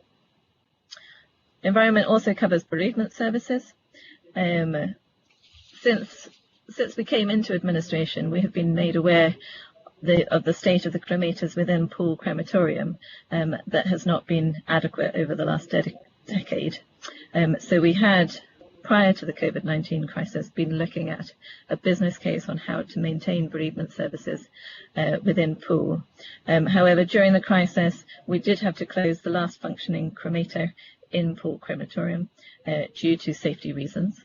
Speaker 12: Environment also covers bereavement services. Since we came into administration, we have been made aware of the state of the cremators within Poole Crematorium that has not been adequate over the last decade. So we had, prior to the COVID-19 crisis, been looking at a business case on how to maintain bereavement services within Poole. However, during the crisis, we did have to close the last functioning cremator in Poole Crematorium due to safety reasons.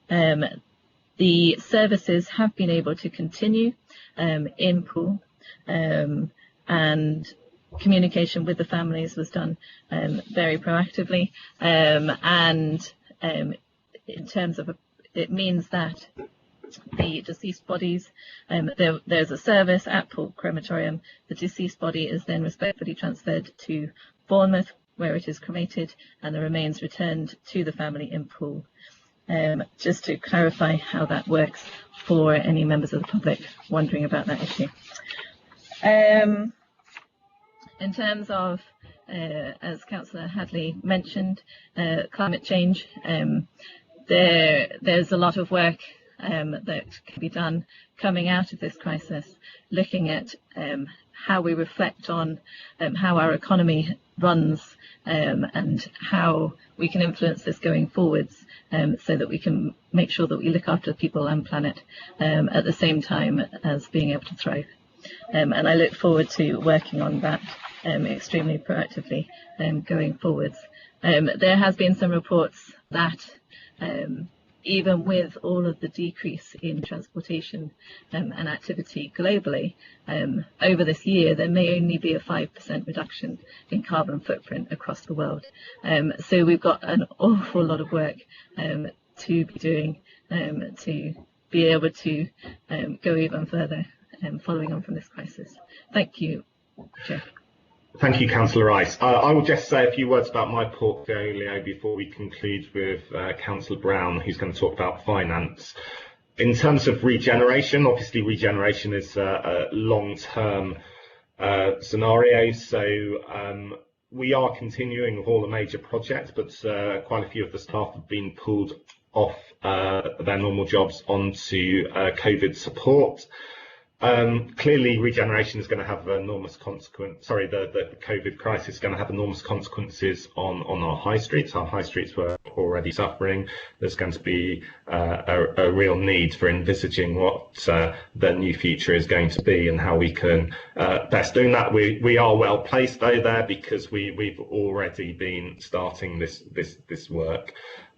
Speaker 12: The services have been able to continue in Poole, and communication with the families was done very proactively, and in terms of it means that the deceased bodies, there's a service at Poole Crematorium. The deceased body is then respectfully transferred to Bournemouth, where it is cremated, and the remains returned to the family in Poole. Just to clarify how that works for any members of the public wondering about that issue. In terms of, as Councillor Hadley mentioned, climate change, there's a lot of work that can be done coming out of this crisis, looking at how we reflect on how our economy runs, and how we can influence this going forwards, so that we can make sure that we look after people and planet at the same time as being able to thrive. And I look forward to working on that extremely proactively going forwards. There has been some reports that even with all of the decrease in transportation and activity globally, over this year there may only be a 5% reduction in carbon footprint across the world. So we've got an awful lot of work to be doing to be able to go even further following on from this crisis. Thank you, Chair.
Speaker 1: Thank you, Councillor Rice. I will just say a few words about my portfolio before we conclude with Councillor Brown, who's going to talk about finance. In terms of regeneration, obviously regeneration is a long-term scenario, so we are continuing with all the major projects, but quite a few of the staff have been pulled off their normal jobs onto COVID support. Clearly regeneration is going to have enormous consequences. The COVID crisis is going to have enormous consequences on our high streets. Our high streets were already suffering. There's going to be a real need for envisaging what the new future is going to be and how we can best do that. We are well placed though there, because we've already been starting this work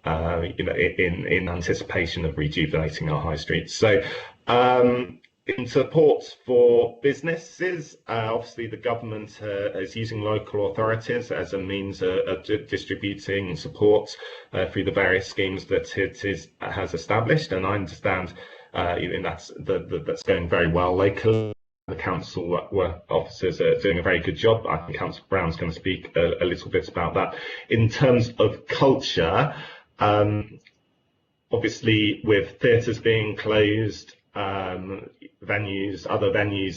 Speaker 1: in anticipation of rejuvenating our high streets. So in support for businesses, obviously the government is using local authorities as a means of distributing support through the various schemes that it has established, and I understand that's going very well locally. The council officers are doing a very good job. I think Councillor Brown's going to speak a little bit about that. In terms of culture, obviously with theatres being closed, other venues,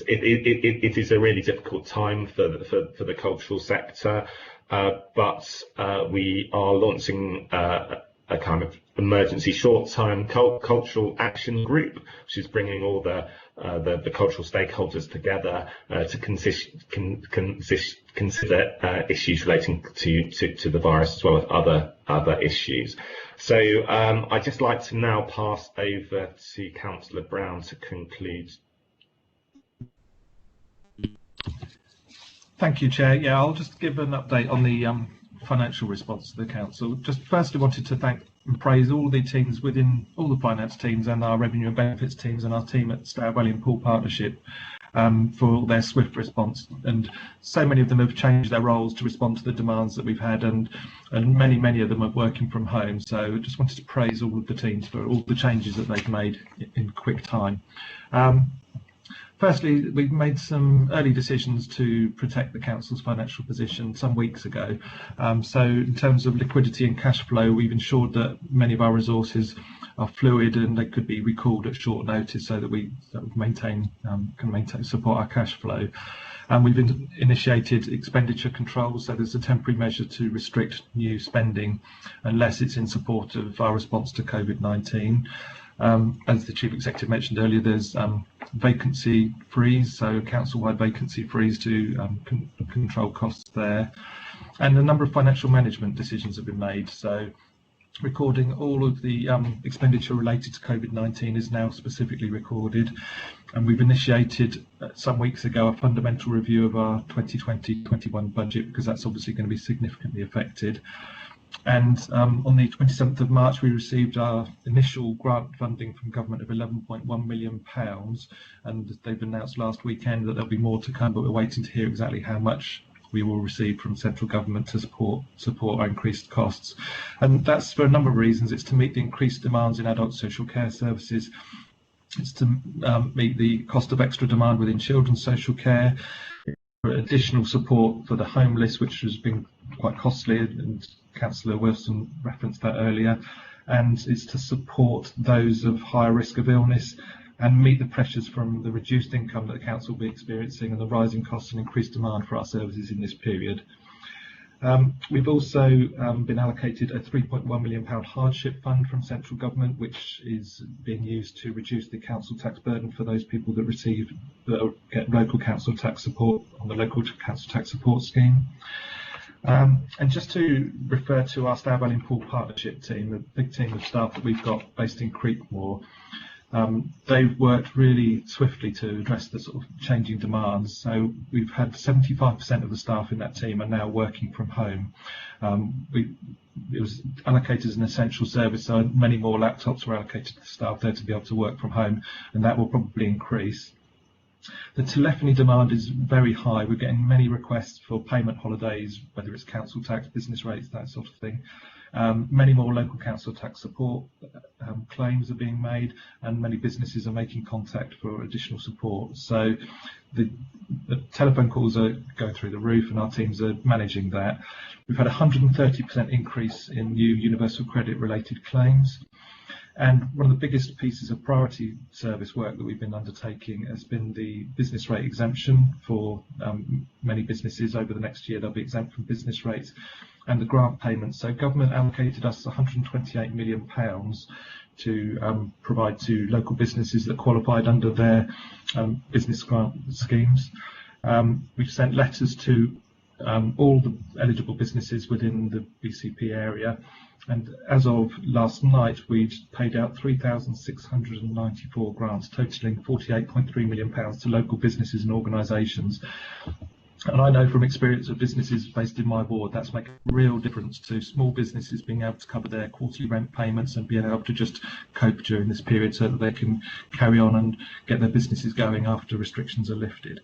Speaker 1: it is a really difficult time for the cultural sector, but we are launching a kind of emergency short-term cultural action group, which is bringing all the cultural stakeholders together to consider issues relating to the virus as well as other issues. So I'd just like to now pass over to Councillor Brown to conclude.
Speaker 13: Thank you, Chair. Yeah, I'll just give an update on the financial response to the Council. Just firstly wanted to thank and praise all the teams within all the finance teams and our revenue and benefits teams and our team at Stour Valley and Poole Partnership for their swift response. And so many of them have changed their roles to respond to the demands that we've had, and many of them are working from home. So just wanted to praise all of the teams for all the changes that they've made in quick time. Firstly, we've made some early decisions to protect the Council's financial position some weeks ago. So in terms of liquidity and cash flow, we've ensured that many of our resources are fluid and they could be recalled at short notice so that we can support our cash flow. And we've initiated expenditure controls, so there's a temporary measure to restrict new spending unless it's in support of our response to COVID-19. As the Chief Executive mentioned earlier, there's vacancy freeze, so council-wide vacancy freeze to control costs there. And a number of financial management decisions have been made. So recording all of the expenditure related to COVID-19 is now specifically recorded. And we've initiated some weeks ago a fundamental review of our 2020-21 budget, because that's obviously going to be significantly affected. And on the 27th of March, we received our initial grant funding from government of £11.1 million, and they've announced last weekend that there'll be more to come, but we're waiting to hear exactly how much we will receive from central government to support our increased costs. And that's for a number of reasons. It's to meet the increased demands in adult social care services. It's to meet the cost of extra demand within children's social care, additional support for the homeless, which has been quite costly, and Councillor Wilson referenced that earlier, and it's to support those of higher risk of illness and meet the pressures from the reduced income that the Council will be experiencing and the rising costs and increased demand for our services in this period. We've also been allocated a £3.1 million hardship fund from central government, which is being used to reduce the council tax burden for those people that get local council tax support on the local council tax support scheme. And just to refer to our Stour Valley and Poole Partnership team, the big team of staff that we've got based in Creekmore, they've worked really swiftly to address the sort of changing demands. So we've had 75% of the staff in that team are now working from home. It was allocated as an essential service, so many more laptops were allocated to the staff there to be able to work from home, and that will probably increase. The telephony demand is very high. We're getting many requests for payment holidays, whether it's council tax, business rates, that sort of thing. Many more local council tax support claims are being made, and many businesses are making contact for additional support. So the telephone calls are going through the roof, and our teams are managing that. We've had a 130% increase in new universal credit related claims. And one of the biggest pieces of priority service work that we've been undertaking has been the business rate exemption for many businesses. Over the next year, they'll be exempt from business rates, and the grant payments. So government allocated us £128 million to provide to local businesses that qualified under their business grant schemes. We've sent letters to all the eligible businesses within the BCP area. And as of last night, we'd paid out 3,694 grants, totalling £48.3 million to local businesses and organisations. And I know from experience of businesses based in my ward, that's making a real difference to small businesses being able to cover their quarterly rent payments and being able to just cope during this period so that they can carry on and get their businesses going after restrictions are lifted.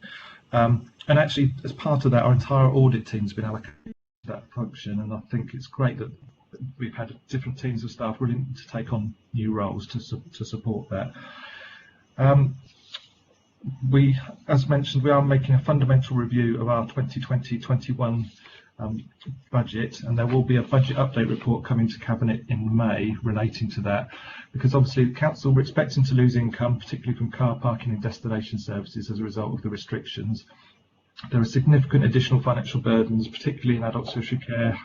Speaker 13: And actually, as part of that, our entire audit team's been allocated to that function, and I think it's great that we've had different teams of staff willing to take on new roles to support that. As mentioned, we are making a fundamental review of our 2020-21 budget, and there will be a budget update report coming to Cabinet in May relating to that, because obviously the Council, we're expecting to lose income, particularly from car parking and destination services as a result of the restrictions. There are significant additional financial burdens, particularly in adult social care,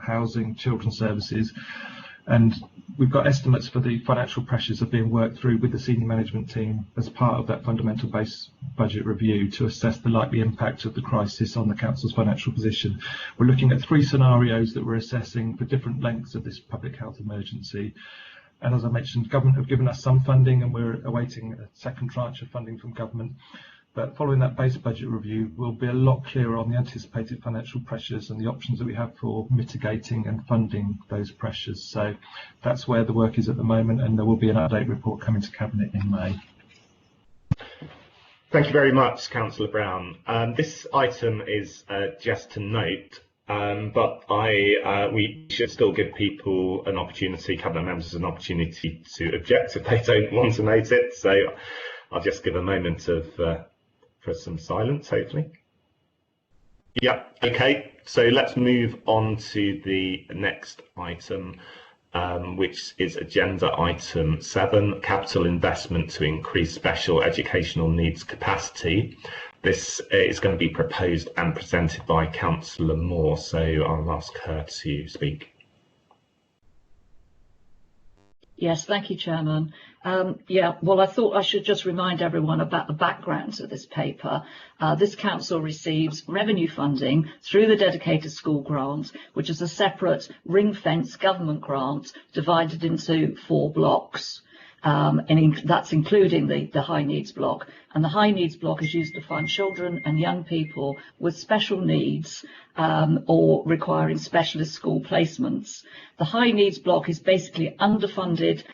Speaker 13: housing, children's services, And we've got estimates for the financial pressures that are being worked through with the senior management team as part of that fundamental base budget review to assess the likely impact of the crisis on the council's financial position. We're looking at 3 scenarios that we're assessing for different lengths of this public health emergency. And as I mentioned, government have given us some funding, and we're awaiting a second tranche of funding from government. But following that base budget review, we'll be a lot clearer on the anticipated financial pressures and the options that we have for mitigating and funding those pressures. So that's where the work is at the moment, and there will be an update report coming to Cabinet in May.
Speaker 1: Thank you very much, Councillor Brown. This item is just to note, but we should still give people an opportunity, Cabinet members an opportunity to object if they don't want to note it. So I'll just give a moment of for some silence, hopefully. Yeah, okay, so let's move on to the next item, which is agenda item 7, capital investment to increase special educational needs capacity. This is going to be proposed and presented by Councillor Moore, so I'll ask her to speak.
Speaker 9: Yes, thank you, Chairman. Well, I thought I should just remind everyone about the background to this paper. This council receives revenue funding through the dedicated school grant, which is a separate ring-fence government grant divided into 4 blocks. And that's including the high needs block. And the high needs block is used to fund children and young people with special needs or requiring specialist school placements. The high needs block is basically underfunded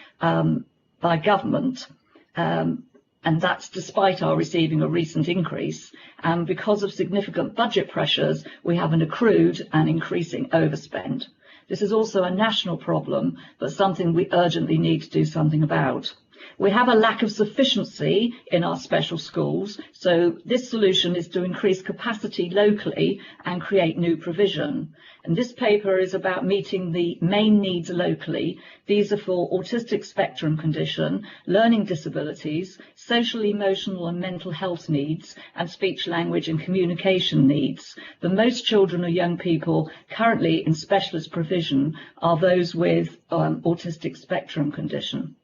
Speaker 9: by government, and that's despite our receiving a recent increase. And because of significant budget pressures, we have an accrued and increasing overspend. This is also a national problem, but something we urgently need to do something about. We have a lack of sufficiency in our special schools, so this solution is to increase capacity locally and create new provision. And this paper is about meeting the main needs locally. These are for autistic spectrum condition, learning disabilities, social, emotional and mental health needs, and speech, language and communication needs. The most children or young people currently in specialist provision are those with autistic spectrum condition.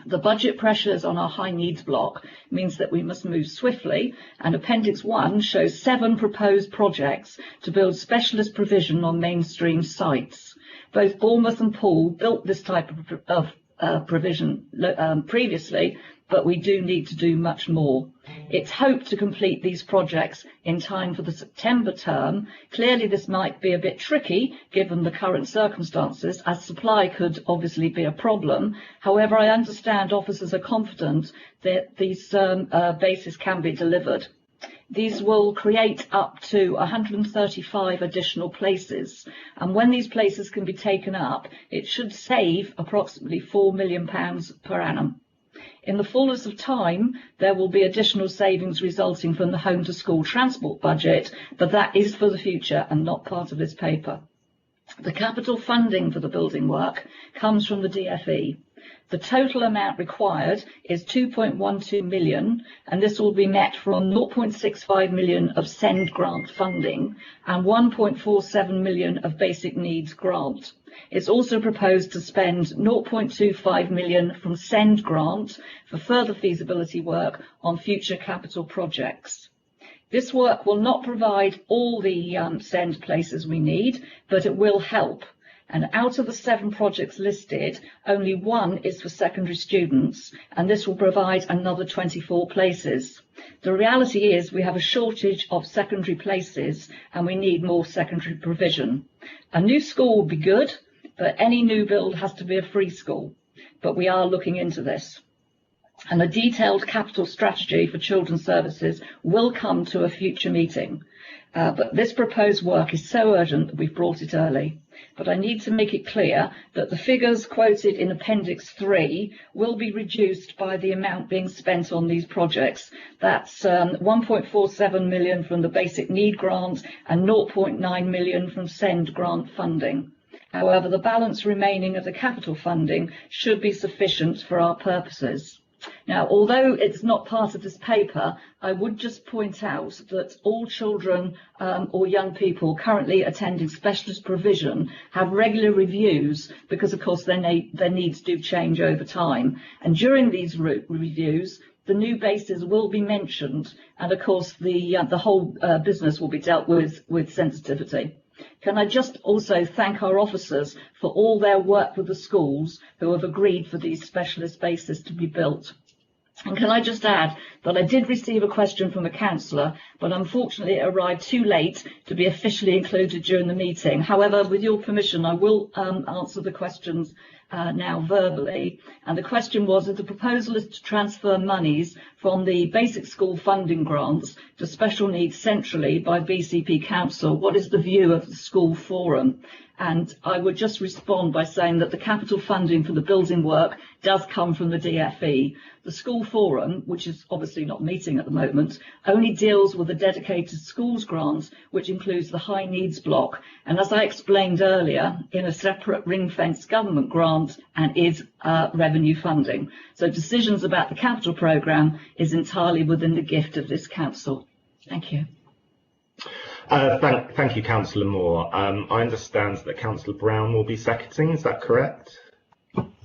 Speaker 9: The budget pressures on our high needs block means that we must move swiftly, and Appendix 1 shows 7 proposed projects to build specialist provision on mainstream sites. Both Bournemouth and Poole built this type of provision previously, but we do need to do much more. It's hoped to complete these projects in time for the September term. Clearly this might be a bit tricky given the current circumstances, as supply could obviously be a problem. However, I understand officers are confident that these bases can be delivered. These will create up to 135 additional places, and when these places can be taken up, it should save approximately £4 million per annum. In the fullness of time, there will be additional savings resulting from the home to school transport budget, but that is for the future and not part of this paper. The capital funding for the building work comes from the DFE. The total amount required is 2.12 million, and this will be met from 0.65 million of SEND grant funding and 1.47 million of basic needs grant. It's also proposed to spend 0.25 million from SEND grant for further feasibility work on future capital projects. This work will not provide all the SEND places we need, but it will help. And out of the 7 projects listed, only 1 is for secondary students, and this will provide another 24 places. The reality is we have a shortage of secondary places and we need more secondary provision. A new school would be good, but any new build has to be a free school. But we are looking into this. And a detailed capital strategy for children's services will come to a future meeting. But this proposed work is so urgent that we've brought it early. But I need to make it clear that the figures quoted in Appendix 3 will be reduced by the amount being spent on these projects. That's 1.47 million from the basic need grant and 0.9 million from SEND grant funding. However, the balance remaining of the capital funding should be sufficient for our purposes. Now, although it's not part of this paper, I would just point out that all children or young people currently attending specialist provision have regular reviews because, of course, their needs do change over time. And during these reviews, the new bases will be mentioned, and of course, the whole business will be dealt with sensitivity. Can I just also thank our officers for all their work with the schools who have agreed for these specialist bases to be built. And can I just add that I did receive a question from a councillor, but unfortunately it arrived too late to be officially included during the meeting. However, with your permission, I will answer the questions now verbally. And the question was, if the proposal is to transfer monies from the basic school funding grants to special needs centrally by BCP Council, what is the view of the school forum? And I would just respond by saying that the capital funding for the building work does come from the DFE. The school forum, which is obviously not meeting at the moment, only deals with the dedicated schools grant, which includes the high needs block. And as I explained earlier, in a separate ring-fenced government grant and is revenue funding. So decisions about the capital programme is entirely within the gift of this council. Thank you.
Speaker 1: Thank you, Councillor Moore. I understand that Councillor Brown will be seconding, is that correct?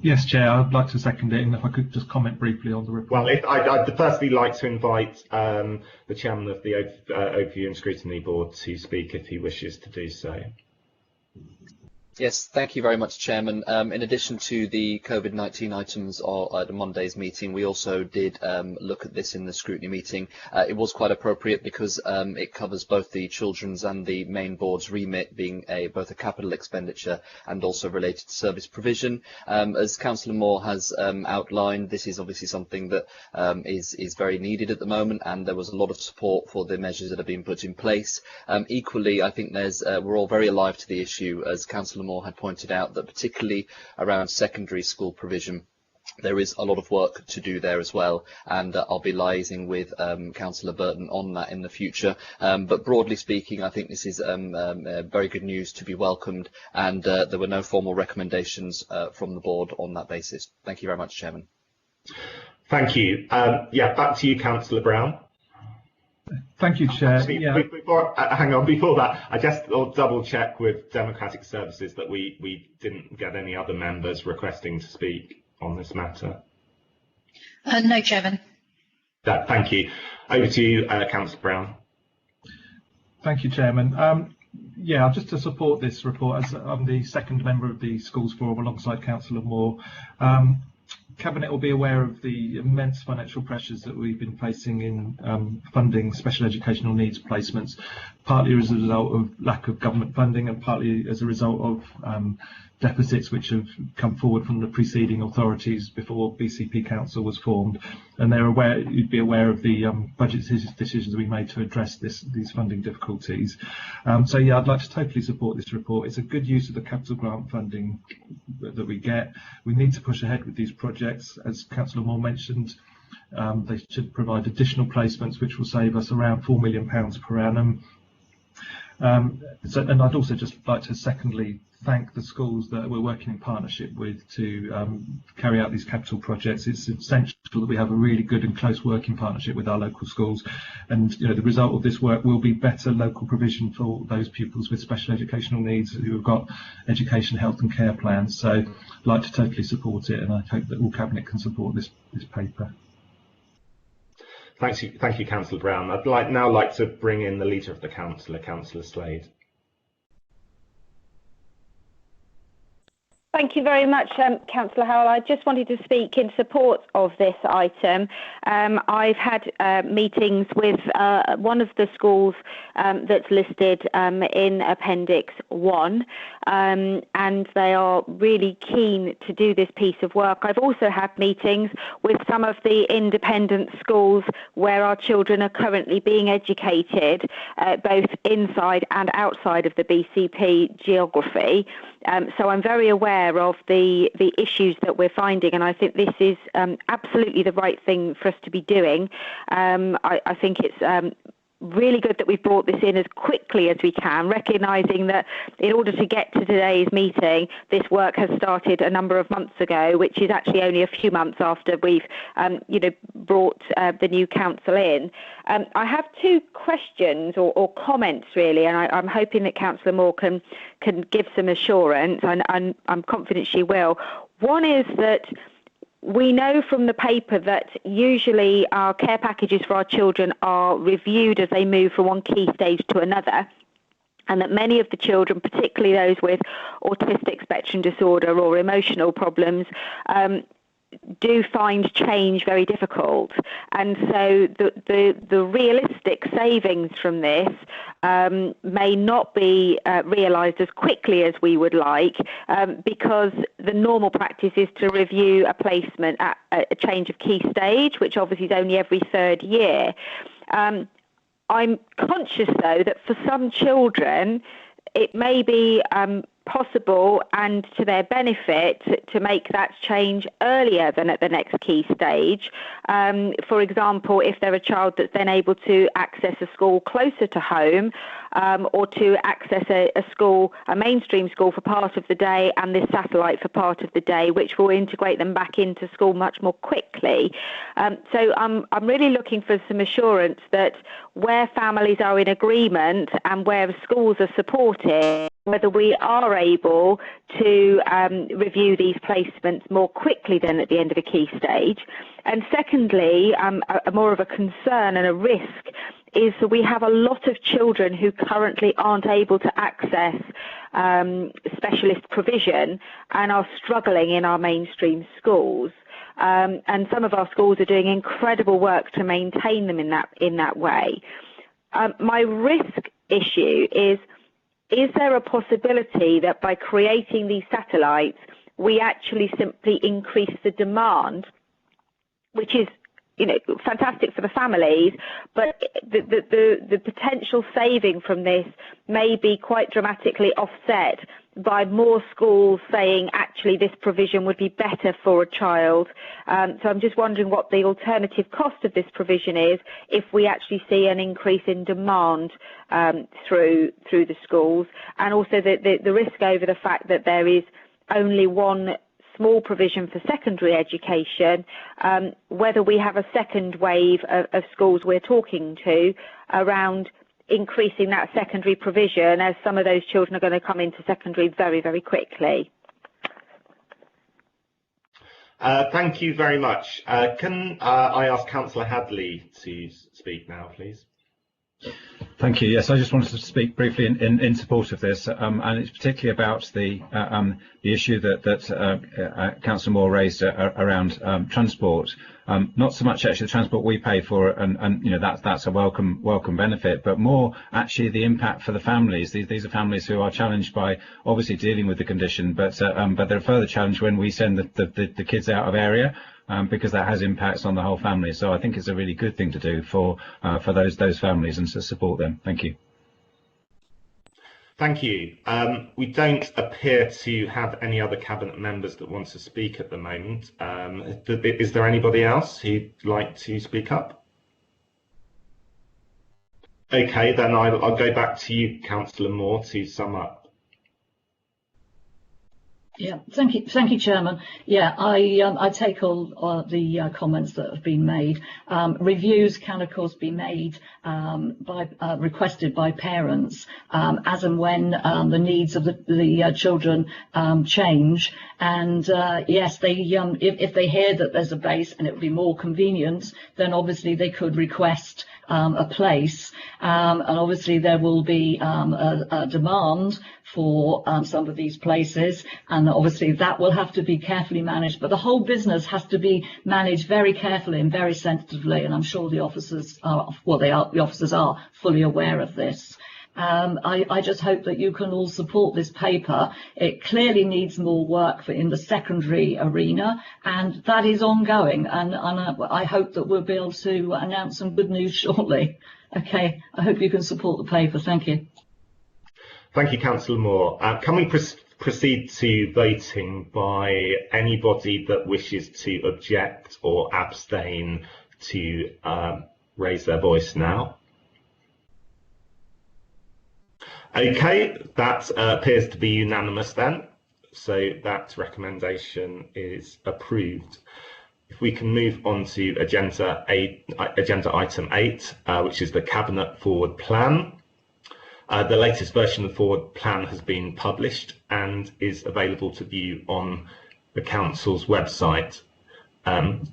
Speaker 13: Yes, Chair, I'd like to second it, and if I could just comment briefly on the report.
Speaker 1: Well, I'd firstly like to invite the Chairman of the Overview and Scrutiny Board to speak if he wishes to do so.
Speaker 4: Yes, thank you very much, Chairman. In addition to the COVID-19 items at Monday's meeting, we also did look at this in the scrutiny meeting. It was quite appropriate because it covers both the children's and the main board's remit, being both a capital expenditure and also related to service provision. As Councillor Moore has outlined, this is obviously something that is very needed at the moment, and there was a lot of support for the measures that have been put in place. Equally, I think we're all very alive to the issue, as Councillor Moore had pointed out, that particularly around secondary school provision, there is a lot of work to do there as well, and I'll be liaising with Councillor Burton on that in the future. But broadly speaking, I think this is very good news to be welcomed, and there were no formal recommendations from the board on that basis. Thank you very much, Chairman.
Speaker 1: Thank you. Yeah, back to you, Councillor Brown.
Speaker 13: Thank you, Chair.
Speaker 1: Actually, hang on, before that, I just will double check with Democratic Services that we didn't get any other members requesting to speak on this matter.
Speaker 5: No, Chairman.
Speaker 1: Thank you. Over to you, Councillor Brown.
Speaker 13: Thank you, Chairman. Yeah, just to support this report, as I'm the second member of the Schools Forum alongside Councillor Moore. Cabinet will be aware of the immense financial pressures that we've been facing in funding special educational needs placements, partly as a result of lack of government funding and partly as a result of deficits which have come forward from the preceding authorities before BCP Council was formed. And you'd be aware of the budget decisions we made to address these funding difficulties. So yeah, I'd like to totally support this report. It's a good use of the capital grant funding that we get. We need to push ahead with these projects. As Councillor Moore mentioned, they should provide additional placements which will save us around £4 million per annum. And I'd also just like to secondly thank the schools that we're working in partnership with to carry out these capital projects. It's essential that we have a really good and close working partnership with our local schools, and the result of this work will be better local provision for those pupils with special educational needs who have got education, health and care plans. So I'd like to totally support it, and I hope that all Cabinet can support this paper.
Speaker 1: Thank you, Councillor Brown. I'd now like to bring in the Leader of the Council, Councillor Slade.
Speaker 2: Thank you very much, Councillor Howell. I just wanted to speak in support of this item. I've had meetings with one of the schools that's listed in Appendix 1, and they are really keen to do this piece of work. I've also had meetings with some of the independent schools where our children are currently being educated, both inside and outside of the BCP geography. So I'm very aware of the issues that we're finding, and I think this is absolutely the right thing for us to be doing. I think it's really good that we've brought this in as quickly as we can, recognising that in order to get to today's meeting, this work has started a number of months ago, which is actually only a few months after we've, brought the new council in. I have two questions or comments really, and I'm hoping that Councillor Moore can give some assurance, and I'm confident she will. One is that we know from the paper that usually our care packages for our children are reviewed as they move from one key stage to another, and that many of the children, particularly those with autistic spectrum disorder or emotional problems, do find change very difficult. And so the realistic savings from this may not be realised as quickly as we would like, because the normal practice is to review a placement at a change of key stage, which obviously is only every third year. I'm conscious, though, that for some children it may be possible and to their benefit to make that change earlier than at the next key stage. For example, if they're a child that's then able to access a school closer to home, or to access a mainstream school for part of the day and this satellite for part of the day, which will integrate them back into school much more quickly. So I'm really looking for some assurance that where families are in agreement and where schools are supported, whether we are able to review these placements more quickly than at the end of a key stage. And secondly, a more of a concern and a risk is that we have a lot of children who currently aren't able to access specialist provision and are struggling in our mainstream schools. And some of our schools are doing incredible work to maintain them in that way. My risk issue is there a possibility that by creating these satellites, we actually simply increase the demand, which is, fantastic for the families, but the potential saving from this may be quite dramatically offset by more schools saying actually this provision would be better for a child. So I'm just wondering what the alternative cost of this provision is if we actually see an increase in demand through the schools, and also the risk over the fact that there is only one small provision for secondary education, whether we have a second wave of schools we're talking to around increasing that secondary provision, as some of those children are going to come into secondary very, very quickly.
Speaker 1: Thank you very much. Can I ask Councillor Hadley to speak now, please?
Speaker 11: Thank you. Yes, I just wanted to speak briefly in support of this, and it's particularly about the issue that Councillor Moore raised around transport. Not so much actually the transport we pay for, and that's a welcome benefit, but more actually the impact for the families. These are families who are challenged by obviously dealing with the condition, but they're further challenged when we send the kids out of area. Because that has impacts on the whole family. So I think it's a really good thing to do for those families and to support them. Thank you.
Speaker 1: Thank you. We don't appear to have any other Cabinet members that want to speak at the moment. Is there anybody else who'd like to speak up? Okay, then I'll go back to you, Councillor Moore, to sum up.
Speaker 9: Yeah, thank you, Chairman. Yeah, I take all the comments that have been made. Reviews can, of course, be made requested by parents as and when the needs of the children change. And yes, if they hear that there's a base and it would be more convenient, then obviously they could request a place, and obviously there will be a demand for some of these places, and obviously that will have to be carefully managed, but the whole business has to be managed very carefully and very sensitively, and I'm sure the officers are fully aware of this. I just hope that you can all support this paper. It clearly needs more work in the secondary arena, and that is ongoing, and I hope that we'll be able to announce some good news shortly. Okay, I hope you can support the paper. Thank you.
Speaker 1: Thank you, Councillor Moore. Can we proceed to voting by anybody that wishes to object or abstain to raise their voice now? Okay, that appears to be unanimous then. So that recommendation is approved. If we can move on to agenda item 8, which is the Cabinet Forward Plan. The latest version of the Forward Plan has been published and is available to view on the Council's website.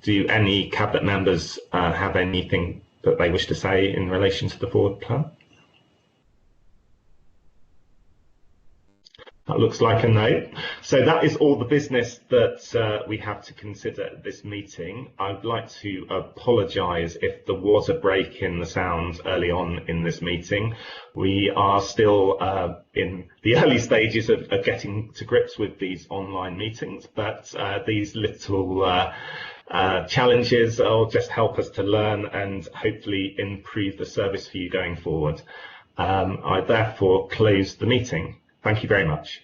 Speaker 1: Do any Cabinet members have anything that they wish to say in relation to the Forward Plan? That looks like a no. So that is all the business that we have to consider at this meeting. I'd like to apologise if there was a break in the sound early on in this meeting. We are still in the early stages of getting to grips with these online meetings, but these little challenges will just help us to learn and hopefully improve the service for you going forward. I therefore close the meeting. Thank you very much.